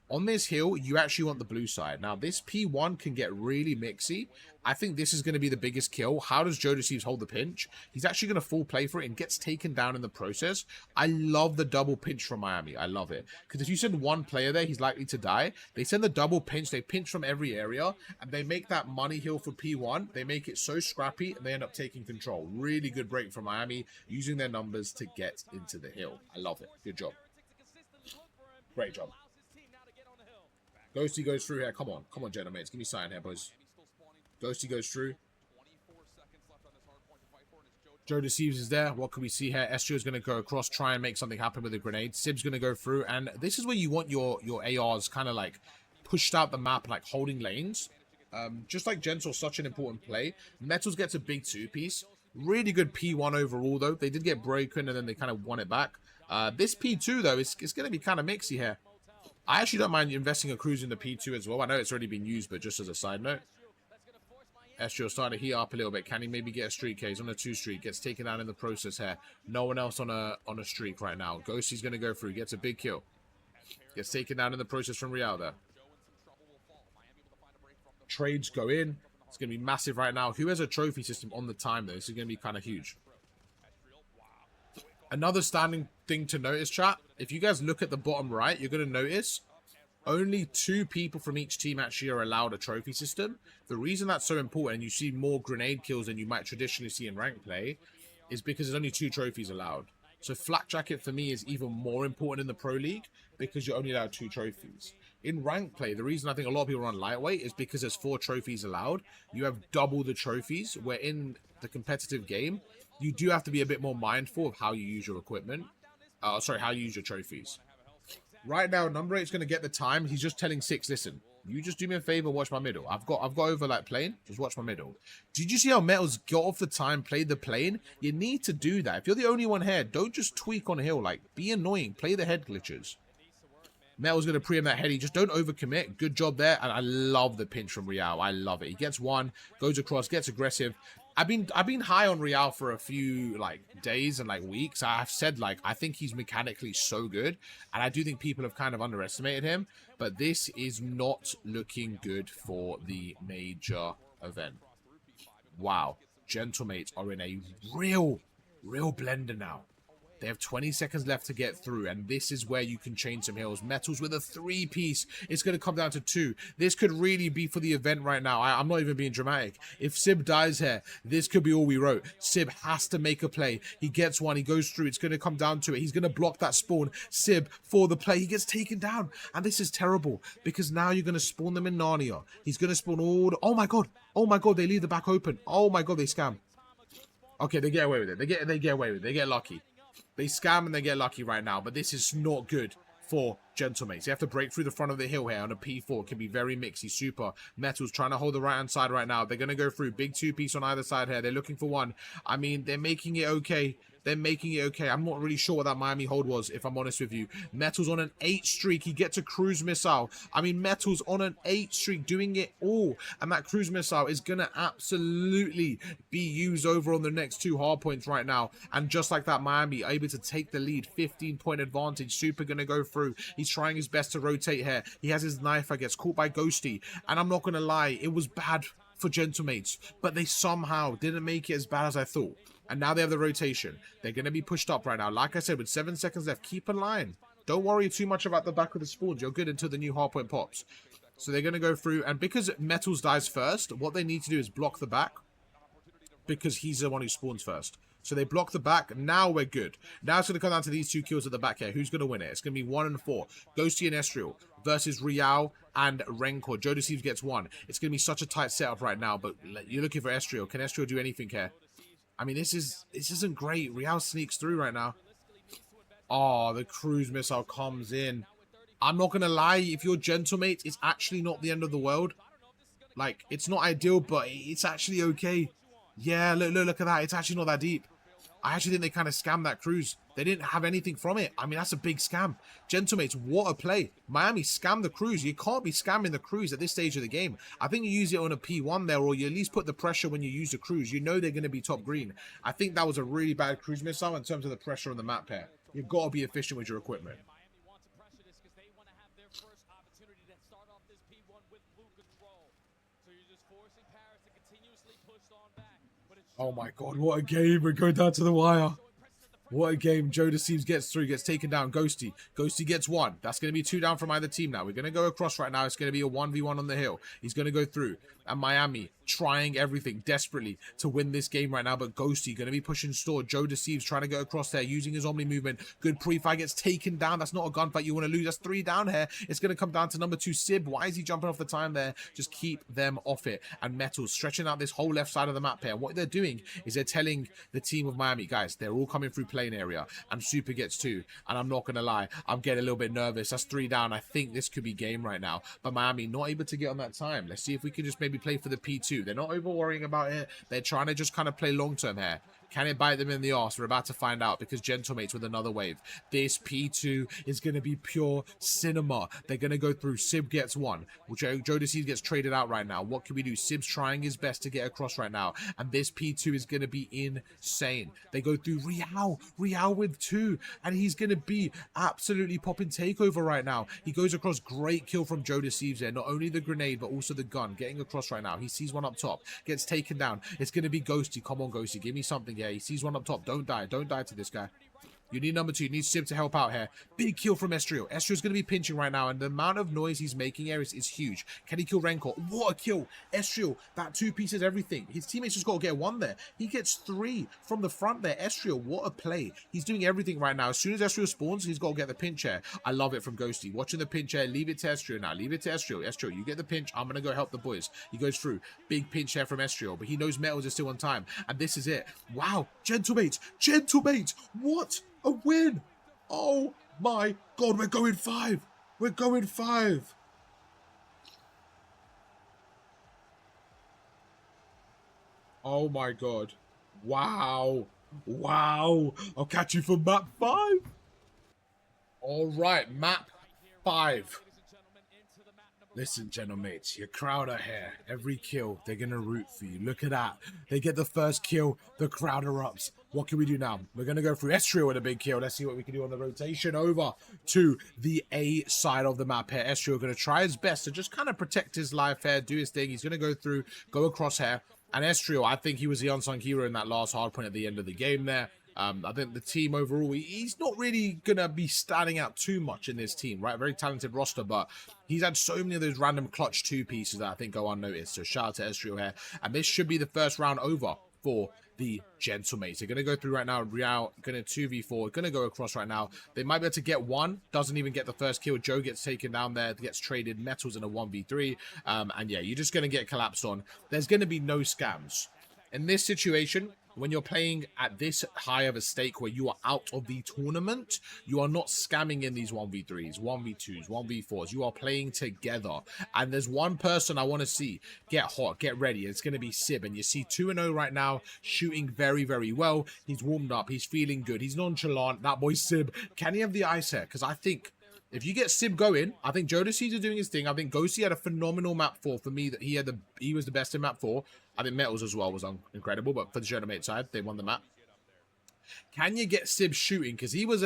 On this hill, you actually want the blue side. Now, this P1 can get really mixy. I think this is going to be the biggest kill. How does Joe Deceives hold the pinch? He's actually going to full play for it and gets taken down in the process. I love the double pinch from Miami. I love it. Because if you send one player there, he's likely to die. They send the double pinch. They pinch from every area. And they make that money hill for P1. They make it so scrappy. And they end up taking control. Really good break from Miami. Using their numbers to get into the hill. I love it. Good job. Great job. Ghosty goes through here. Come on, Gentlemates. Give me sign here, boys. Ghosty goes through. Joe Deceives is there. What can we see here? Estrio is going to go across, try and make something happen with a grenade. Sib's going to go through, and this is where you want your ARs kind of like pushed out the map, like holding lanes. Just like Gentle, such an important play. Metals gets a big 2-piece. Really good P1 overall, though. They did get broken, and then they kind of won it back. This P2, though, it's going to be kind of mixy here. I actually don't mind investing a cruise in the P2 as well. I know it's already been used, but just as a side note. Estrio starting to heat up a little bit. Can he maybe get a streak here? He's on a 2 streak. Gets taken down in the process here. No one else on a streak right now. Ghosty's going to go through. Gets a big kill. Gets taken down in the process from Real there. Trades go in. It's going to be massive right now. Who has a trophy system on the time, though? This is going to be kind of huge. Another standing thing to notice, chat. If you guys look at the bottom right, you're going to notice only 2 people from each team actually are allowed a trophy system. The reason that's so important, and you see more grenade kills than you might traditionally see in rank play, is because there's only 2 trophies allowed. So Flak Jacket for me is even more important in the Pro League because you're only allowed 2 trophies. In rank play, the reason I think a lot of people run lightweight is because there's 4 trophies allowed. You have double the trophies, where in the competitive game, you do have to be a bit more mindful of how you use your equipment. How you use your trophies. Right now, number 8 is going to get the time. He's just telling 6, listen, you just do me a favor, watch my middle. I've got over like plane, just watch my middle. Did you see how Metals got off the time, played the plane? You need to do that. If you're the only one here, don't just tweak on hill. Like, be annoying. Play the head glitches. Metal's going to pre-em that heady. Just don't overcommit. Good job there. And I love the pinch from Real. I love it. He gets 1, goes across, gets aggressive. I've been high on Real for a few like days and like weeks. I've said like I think he's mechanically so good, and I do think people have kind of underestimated him. But this is not looking good for the major event. Wow, Gentlemates are in a real blender now. They have 20 seconds left to get through, and this is where you can change some hills. Metals with a 3-piece. It's going to come down to 2. This could really be for the event right now. I'm not even being dramatic. If Sib dies here, this could be all we wrote. Sib has to make a play. He gets 1. He goes through. It's going to come down to it. He's going to block that spawn. Sib for the play. He gets taken down, and this is terrible because now you're going to spawn them in Narnia. He's going to spawn all the... Oh, my God. Oh, my God. They leave the back open. Oh, my God. They scam. Okay, they get away with it. They get away with it. They get lucky. They scam and they get lucky right now, but this is not good for Gentlemates. They have to break through the front of the hill here on a P4. It can be very mixy. Super. Metals trying to hold the right-hand side right now. They're going to go through. Big 2-piece on either side here. They're looking for 1. I mean, they're making it okay. They're making it okay. I'm not really sure what that Miami hold was, if I'm honest with you. Metals on an 8 streak. He gets a cruise missile. I mean, Metals on an 8 streak doing it all. And that cruise missile is going to absolutely be used over on the next 2 hard points right now. And just like that, Miami able to take the lead. 15-point advantage. Super going to go through. He's trying his best to rotate here. He has his knife. Gets caught by Ghosty. And I'm not going to lie, it was bad for Gentlemates. But they somehow didn't make it as bad as I thought. And now they have the rotation. They're going to be pushed up right now. Like I said, with 7 seconds left, keep in line. Don't worry too much about the back of the spawns. You're good until the new hardpoint pops. So they're going to go through. And because Metals dies first, what they need to do is block the back. Because he's the one who spawns first. So they block the back. Now we're good. Now it's going to come down to these 2 kills at the back here. Who's going to win it? It's going to be 1 and 4. Ghosty and Estriel versus Real and Rencor. Joe Deceives gets 1. It's going to be such a tight setup right now. But you're looking for Estriel. Can Estriel do anything here? I mean, this isn't great. Real sneaks through right now. Oh, the cruise missile comes in. I'm not going to lie. If you're Gentlemate, it's actually not the end of the world. Like, it's not ideal, but it's actually okay. Yeah, look at that. It's actually not that deep. I actually think they kind of scammed that cruise. They didn't have anything from it. I mean, that's a big scam. Gentlemates, what a play. Miami scammed the cruise. You can't be scamming the cruise at this stage of the game. I think you use it on a P1 there, or you at least put the pressure when you use the cruise. You know they're going to be top green. I think that was a really bad cruise missile in terms of the pressure on the map here. You've got to be efficient with your equipment. Oh my God, what a game. We're going down to the wire. What a game. Joe Deceives gets through, gets taken down. Ghosty gets 1. That's going to be 2 down from either team now. We're going to go across right now. It's going to be a 1v1 on the hill. He's going to go through. And Miami trying everything desperately to win this game right now. But Ghosty going to be pushing store. Joe Deceives trying to go across there using his Omni movement. Good pre-fight, gets taken down. That's not a gunfight you want to lose. That's 3 down here. It's going to come down to number 2, Sib. Why is he jumping off the time there? Just keep them off it. And Metals stretching out this whole left side of the map here. And what they're doing is they're telling the team of Miami, guys, they're all coming through plane area. And Super gets 2. And I'm not going to lie, I'm getting a little bit nervous. That's 3 down. I think this could be game right now. But Miami not able to get on that time. Let's see if we can just maybe play for the P2. They're not over worrying about it. They're trying to just kind of play long term here. Can it bite them in the arse? We're about to find out because Gentlemates with another wave. This P2 is going to be pure cinema. They're going to go through. Sib gets 1. Joe Deceives gets traded out right now. What can we do? Sib's trying his best to get across right now. And this P2 is going to be insane. They go through Real with 2. And he's going to be absolutely popping takeover right now. He goes across. Great kill from Joe Deceives there. Not only the grenade, but also the gun. Getting across right now. He sees one up top. Gets taken down. It's going to be Ghosty. Come on, Ghosty. Give me something. Yeah, he sees one up top. Don't die. Don't die to this guy. You need number 2. You need Sib to help out here. Big kill from Estrio. Estrio's going to be pinching right now, and the amount of noise he's making here is huge. Can he kill Rancor? What a kill. Estrio, that 2-piece is everything. His teammates just got to get 1 there. He gets 3 from the front there. Estrio, what a play. He's doing everything right now. As soon as Estrio spawns, he's got to get the pinch here. I love it from Ghosty. Watching the pinch here. Leave it to Estrio now. Leave it to Estrio. Estrio, you get the pinch. I'm going to go help the boys. He goes through. Big pinch here from Estrio, but he knows Metals is still on time. And this is it. Wow. Gentlemates. Gentlemates. What a win. Oh my God. We're going 5. We're going 5. Oh my God. Wow. Wow. I'll catch you for map 5. All right. Map 5. Listen, Gentlemates, your crowd are here. Every kill, they're going to root for you. Look at that. They get the first kill. The crowd erupts. What can we do now? We're going to go through Estrio with a big kill. Let's see what we can do on the rotation over to the A side of the map here. Estrio going to try his best to just kind of protect his life here, do his thing. He's going to go through, go across here. And Estrio, I think he was the unsung hero in that last hard point at the end of the game there. I think the team overall, he's not really going to be standing out too much in this team, right? Very talented roster, but he's had so many of those random clutch 2 pieces that I think go unnoticed. So shout out to Estrio here. And this should be the first round over for the Gentlemates. They're going to go through right now. Real going to 2v4. Going to go across right now. They might be able to get 1. Doesn't even get the first kill. Joe gets taken down there. Gets traded. Metals in a 1v3. And yeah, you're just going to get collapsed on. There's going to be no scams. In this situation, when you're playing at this high of a stake where you are out of the tournament, you are not scamming in these 1v3s, 1v2s, 1v4s. You are playing together. And there's one person I want to see get hot, get ready. It's going to be Sib. And you see 2-0 right now, shooting very, very well. He's warmed up. He's feeling good. He's nonchalant. That boy Sib. Can he have the ice here? Because I think if you get Sib going, I think Jodeci is doing his thing. I think Ghosty had a phenomenal map 4 for me. That he was the best in map 4. I think Metals as well was incredible, but for the Gentlemates side, they won the map. Can you get Sib shooting? Because he was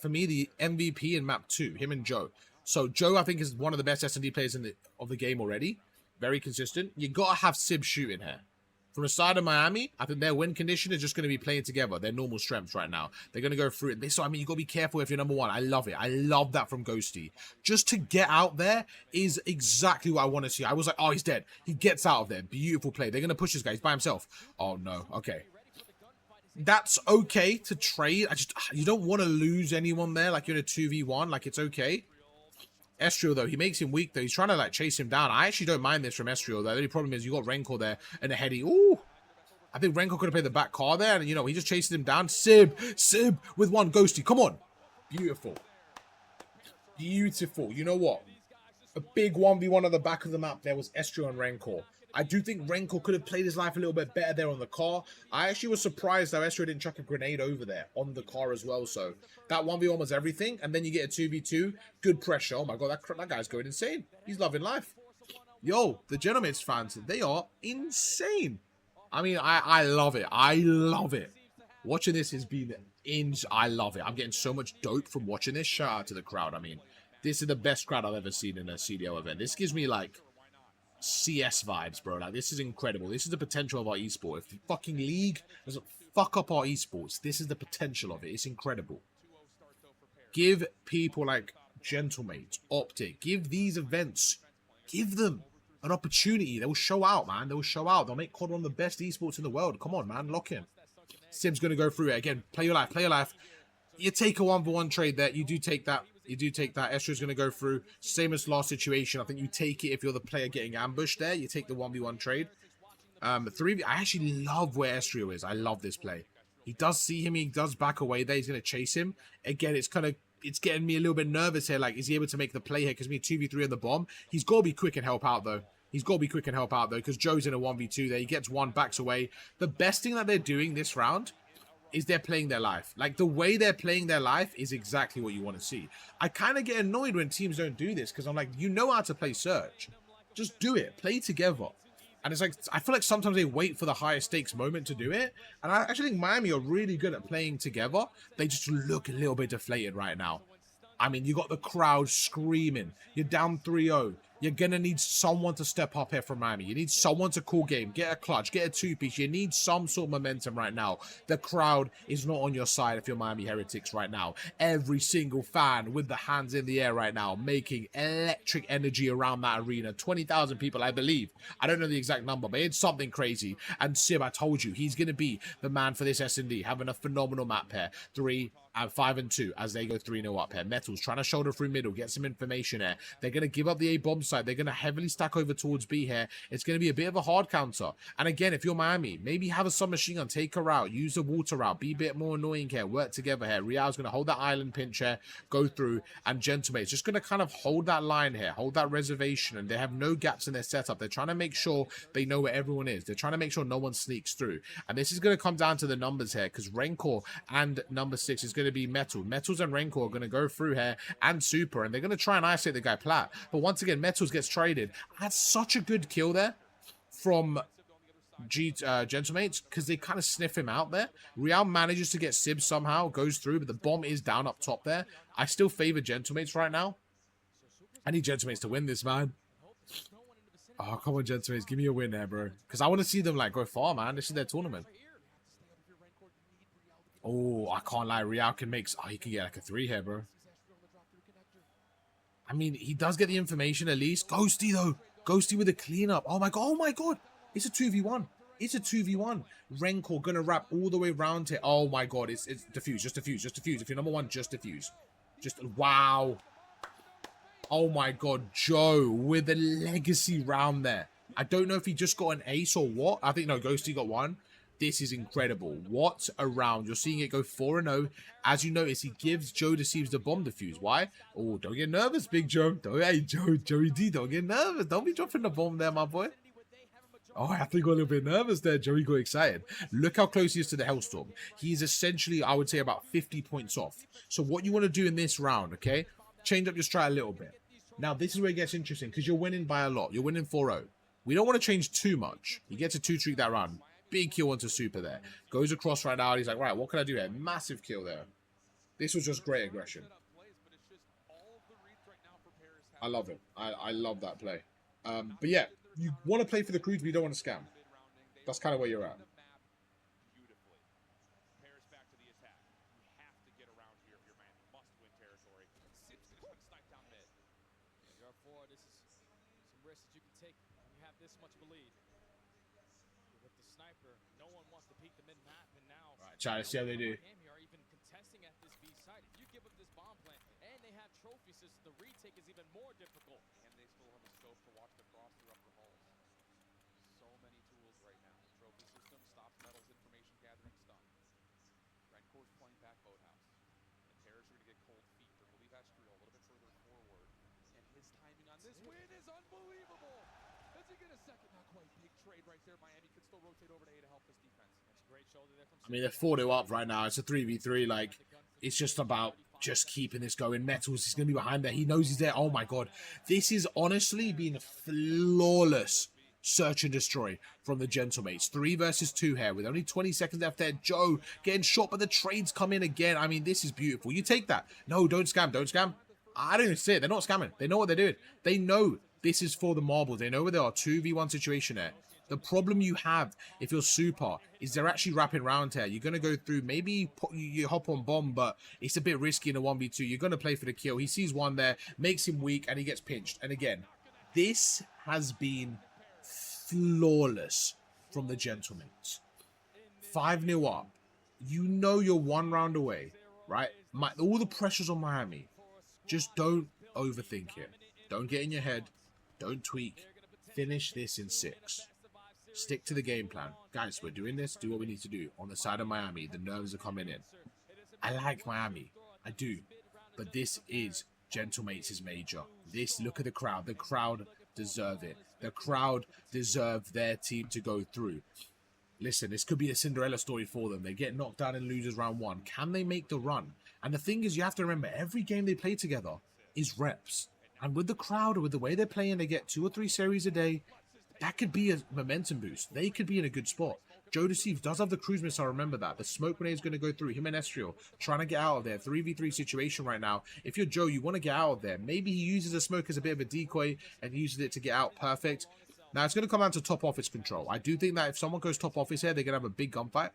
for me, the MVP in map 2, him and Joe. So Joe, I think, is one of the best S&D players of the game already. Very consistent. You got to have Sib shooting here. From the side of Miami, I think their win condition is just going to be playing together. Their normal strengths right now. They're going to go through it. So, I mean, you got to be careful if you're number 1. I love it. I love that from Ghosty. Just to get out there is exactly what I want to see. I was like, oh, he's dead. He gets out of there. Beautiful play. They're going to push this guy. He's by himself. Oh, no. Okay. That's okay to trade. You don't want to lose anyone there. Like, you're in a 2v1. Like, it's okay. Estrio, though, he makes him weak, though. He's trying to, like, chase him down. I actually don't mind this from Estrio, though. The only problem is you got Rancor there and a heady. Ooh! I think Rancor could have played the back car there, and, you know, he just chased him down. Sib with 1 Ghosty. Come on. Beautiful. Beautiful. You know what? A big 1v1 at the back of the map there was Estrio and Rancor. I do think Rancor could have played his life a little bit better there on the car. I actually was surprised that Estrio didn't chuck a grenade over there on the car as well. So that 1v1 was everything. And then you get a 2v2. Good pressure. Oh my God, that guy's going insane. He's loving life. Yo, the Gentlemates fans, they are insane. I mean, I love it. I love it. Watching this has been I love it. I'm getting so much dope from watching this. Shout out to the crowd. I mean, this is the best crowd I've ever seen in a CDL event. This gives me, like, CS vibes, bro. Like, this is incredible. This is the potential of our esport. If the fucking league doesn't fuck up our esports, this is the potential of it. It's incredible. Give people like Gentlemates, Optic, give these events, give them an opportunity. They will show out, man. They will show out. They'll make COD one of the best esports in the world. Come on, man. Lock in. Sim's going to go through it again. Play your life. Play your life. You take a 1v1 trade there. You do take that. You do take that. Estrio's going to go through. Same as last situation. I think you take it if you're the player getting ambushed there. You take the 1v1 trade. 3v. I actually love where Estrio is. I love this play. He does see him. He does back away there. He's going to chase him. Again, it's getting me a little bit nervous here. Like, is he able to make the play here? Because me 2v3 on the bomb. He's got to be quick and help out, though. He's got to be quick and help out, though, because Joe's in a 1v2 there. He gets 1, backs away. The best thing that they're doing this round is they're playing their life. Like, the way they're playing their life is exactly what you want to see. I kind of get annoyed when teams don't do this, because I'm like, you know how to play Surge. Just do it. Play together. And it's like, I feel like sometimes they wait for the higher stakes moment to do it. And I actually think Miami are really good at playing together. They just look a little bit deflated right now. I mean, you got the crowd screaming. You're down 3-0. You're going to need someone to step up here from Miami. You need someone to call game, get a clutch, get a two-piece. You need some sort of momentum right now. The crowd is not on your side if you're Miami Heretics right now. Every single fan with the hands in the air right now, making electric energy around that arena. 20,000 people, I believe. I don't know the exact number, but it's something crazy. And Sib, I told you, he's going to be the man for this S&D, having a phenomenal map here. 3 and 5 and 2 as they go 3-0 up here. Metals trying to shoulder through middle, get some information here. They're going to give up the A bomb side. They're going to heavily stack over towards B here. It's going to be a bit of a hard counter. And again, if you're Miami, maybe have a submachine gun, take her out, use the water route, be a bit more annoying here, work together here. Real's going to hold that island pinch here, go through, and Gentlemates just going to kind of hold that line here, hold that reservation, and they have no gaps in their setup. They're trying to make sure they know where everyone is. They're trying to make sure no one sneaks through. And this is going to come down to the numbers here, because Rencor and number 6 is going to be Metal. Metals and Rencor are going to go through here, and Super, and they're going to try and isolate the guy Plat. But once again, Metals gets traded. That's such a good kill there from Gentlemates, because they kind of sniff him out there. Real manages to get Sib somehow, goes through, but the bomb is down up top there. I still favor Gentlemates right now. I need Gentlemates to win this, man. Oh, come on, Gentlemates. Give me a win there, bro. Because I want to see them, like, go far, man. This is their tournament. Oh, I can't lie. Real can make... Oh, he can get, like, a 3 here, bro. I mean, he does get the information at least. Ghosty, though. Ghosty with a cleanup. Oh, my God. Oh, my God. It's a 2v1. It's a 2v1. Rencor gonna wrap all the way around here. Oh, my God. It's defuse. Just defuse. Just defuse. If you're number 1, just defuse. Just... Wow. Oh my God, Joe with a legacy round there. I don't know if he just got an ace or what. I think, no, Ghosty got 1. This is incredible. What a round. You're seeing it go 4-0. As you notice, he gives Joe deceives the bomb defuse. Why? Oh, don't get nervous, Big Joe. Don't, hey, Joey D, don't get nervous. Don't be dropping the bomb there, my boy. Oh, I think he got a little bit nervous there. Joey got excited. Look how close he is to the Hellstorm. He's essentially, I would say, about 50 points off. So what you want to do in this round, okay? Change up your strat a little bit. Now, this is where it gets interesting because you're winning by a lot. You're winning 4-0. We don't want to change too much. He gets a 2-streak that round. Big kill onto Super there. Goes across right now. He's like, right, what can I do here? Massive kill there. This was just great aggression. I love it. I love that play. But yeah, you want to play for the crews, but you don't want to scam. That's kind of where you're at. Right, try to see how they do. The retake is even more difficult, and they still have a scope to watch the cross through upper halls. So many tools right now. Trophy system stops metals information gathering stun. Rencor's playing back boathouse. The Terrors are going to get cold feet. They're going to leave Astral a little bit further forward, and his timing on this win is unbelievable. Does he get a second? Not quite. Big trade right there. Miami could still rotate over to A to help this defense. That's a great shoulder there from. I mean, they're 4-2 up right now. It's a 3v3. Like, it's just about just keeping this going. Metals is going to be behind there. He knows he's there. Oh, my God. This is honestly been a flawless search and destroy from the Gentlemates. 3 versus 2 here with only 20 seconds left there. Joe getting shot, but the trades come in again. I mean, this is beautiful. You take that. No, don't scam. Don't scam. I don't even see it. They're not scamming. They know what they're doing. They know this is for the marbles. They know where they are. 2v1 situation there. The problem you have if you're Super is they're actually wrapping around here. You're going to go through, maybe you hop on bomb, but it's a bit risky in a 1v2. You're going to play for the kill. He sees one there, makes him weak, and he gets pinched. And again, this has been flawless from the Gentlemates. 5-0 up. You know you're 1 round away, right? All the pressure's on Miami. Just don't overthink it. Don't get in your head. Don't tweak. Finish this in 6. Stick to the game plan. Guys, we're doing this. Do what we need to do. On the side of Miami, the nerves are coming in. I like Miami. I do. But this is Gentlemates' major. Look at the crowd. The crowd deserve it. The crowd deserve their team to go through. Listen, this could be a Cinderella story for them. They get knocked down in losers round 1. Can they make the run? And the thing is, you have to remember, every game they play together is reps. And with the crowd, with the way they're playing, they get 2 or 3 series a day. That could be a momentum boost. They could be in a good spot. Joe Deceives does have the cruise missile, remember that. The smoke grenade is going to go through him and Estriel, trying to get out of there. 3v3 situation right now. If you're Joe, you want to get out of there. Maybe he uses a smoke as a bit of a decoy and uses it to get out perfect. Now, it's going to come down to top office control. I do think that if someone goes top office here, they're going to have a big gunfight.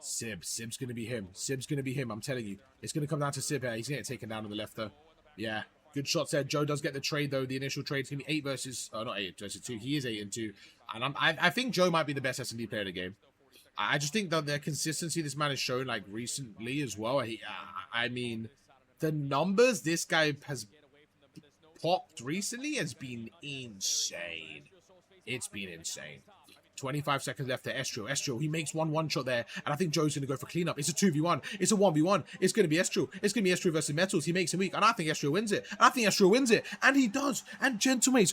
Sib's going to be him. Sib's going to be him, I'm telling you. It's going to come down to Sib here. He's going to get taken down on the left, though. Yeah, good shots there. Joe does get the trade, though. The initial trade is going to be 8 versus... Oh, not 8 versus 2. He is 8 and 2. And I think Joe might be the best S&D player of the game. I just think that the consistency this man has shown, like, recently as well. I mean, the numbers this guy has popped recently has been insane. It's been insane. 25 seconds left to Estriel. Estriel, he makes one shot there, and I think Joe's going to go for cleanup. It's a 2v1. It's a 1v1. It's going to be Estriel. It's going to be Estriel versus Metals. He makes him weak, and I think Estriel wins it. And he does. And Gentlemates,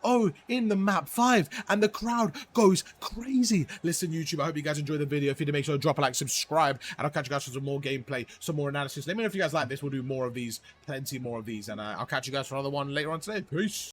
6-0 in the map 5, and the crowd goes crazy. Listen, YouTube, I hope you guys enjoyed the video. If you did, make sure to drop a like, subscribe, and I'll catch you guys for some more gameplay, some more analysis. Let me know if you guys like this. We'll do more of these, plenty more of these, and I'll catch you guys for another one later on today. Peace.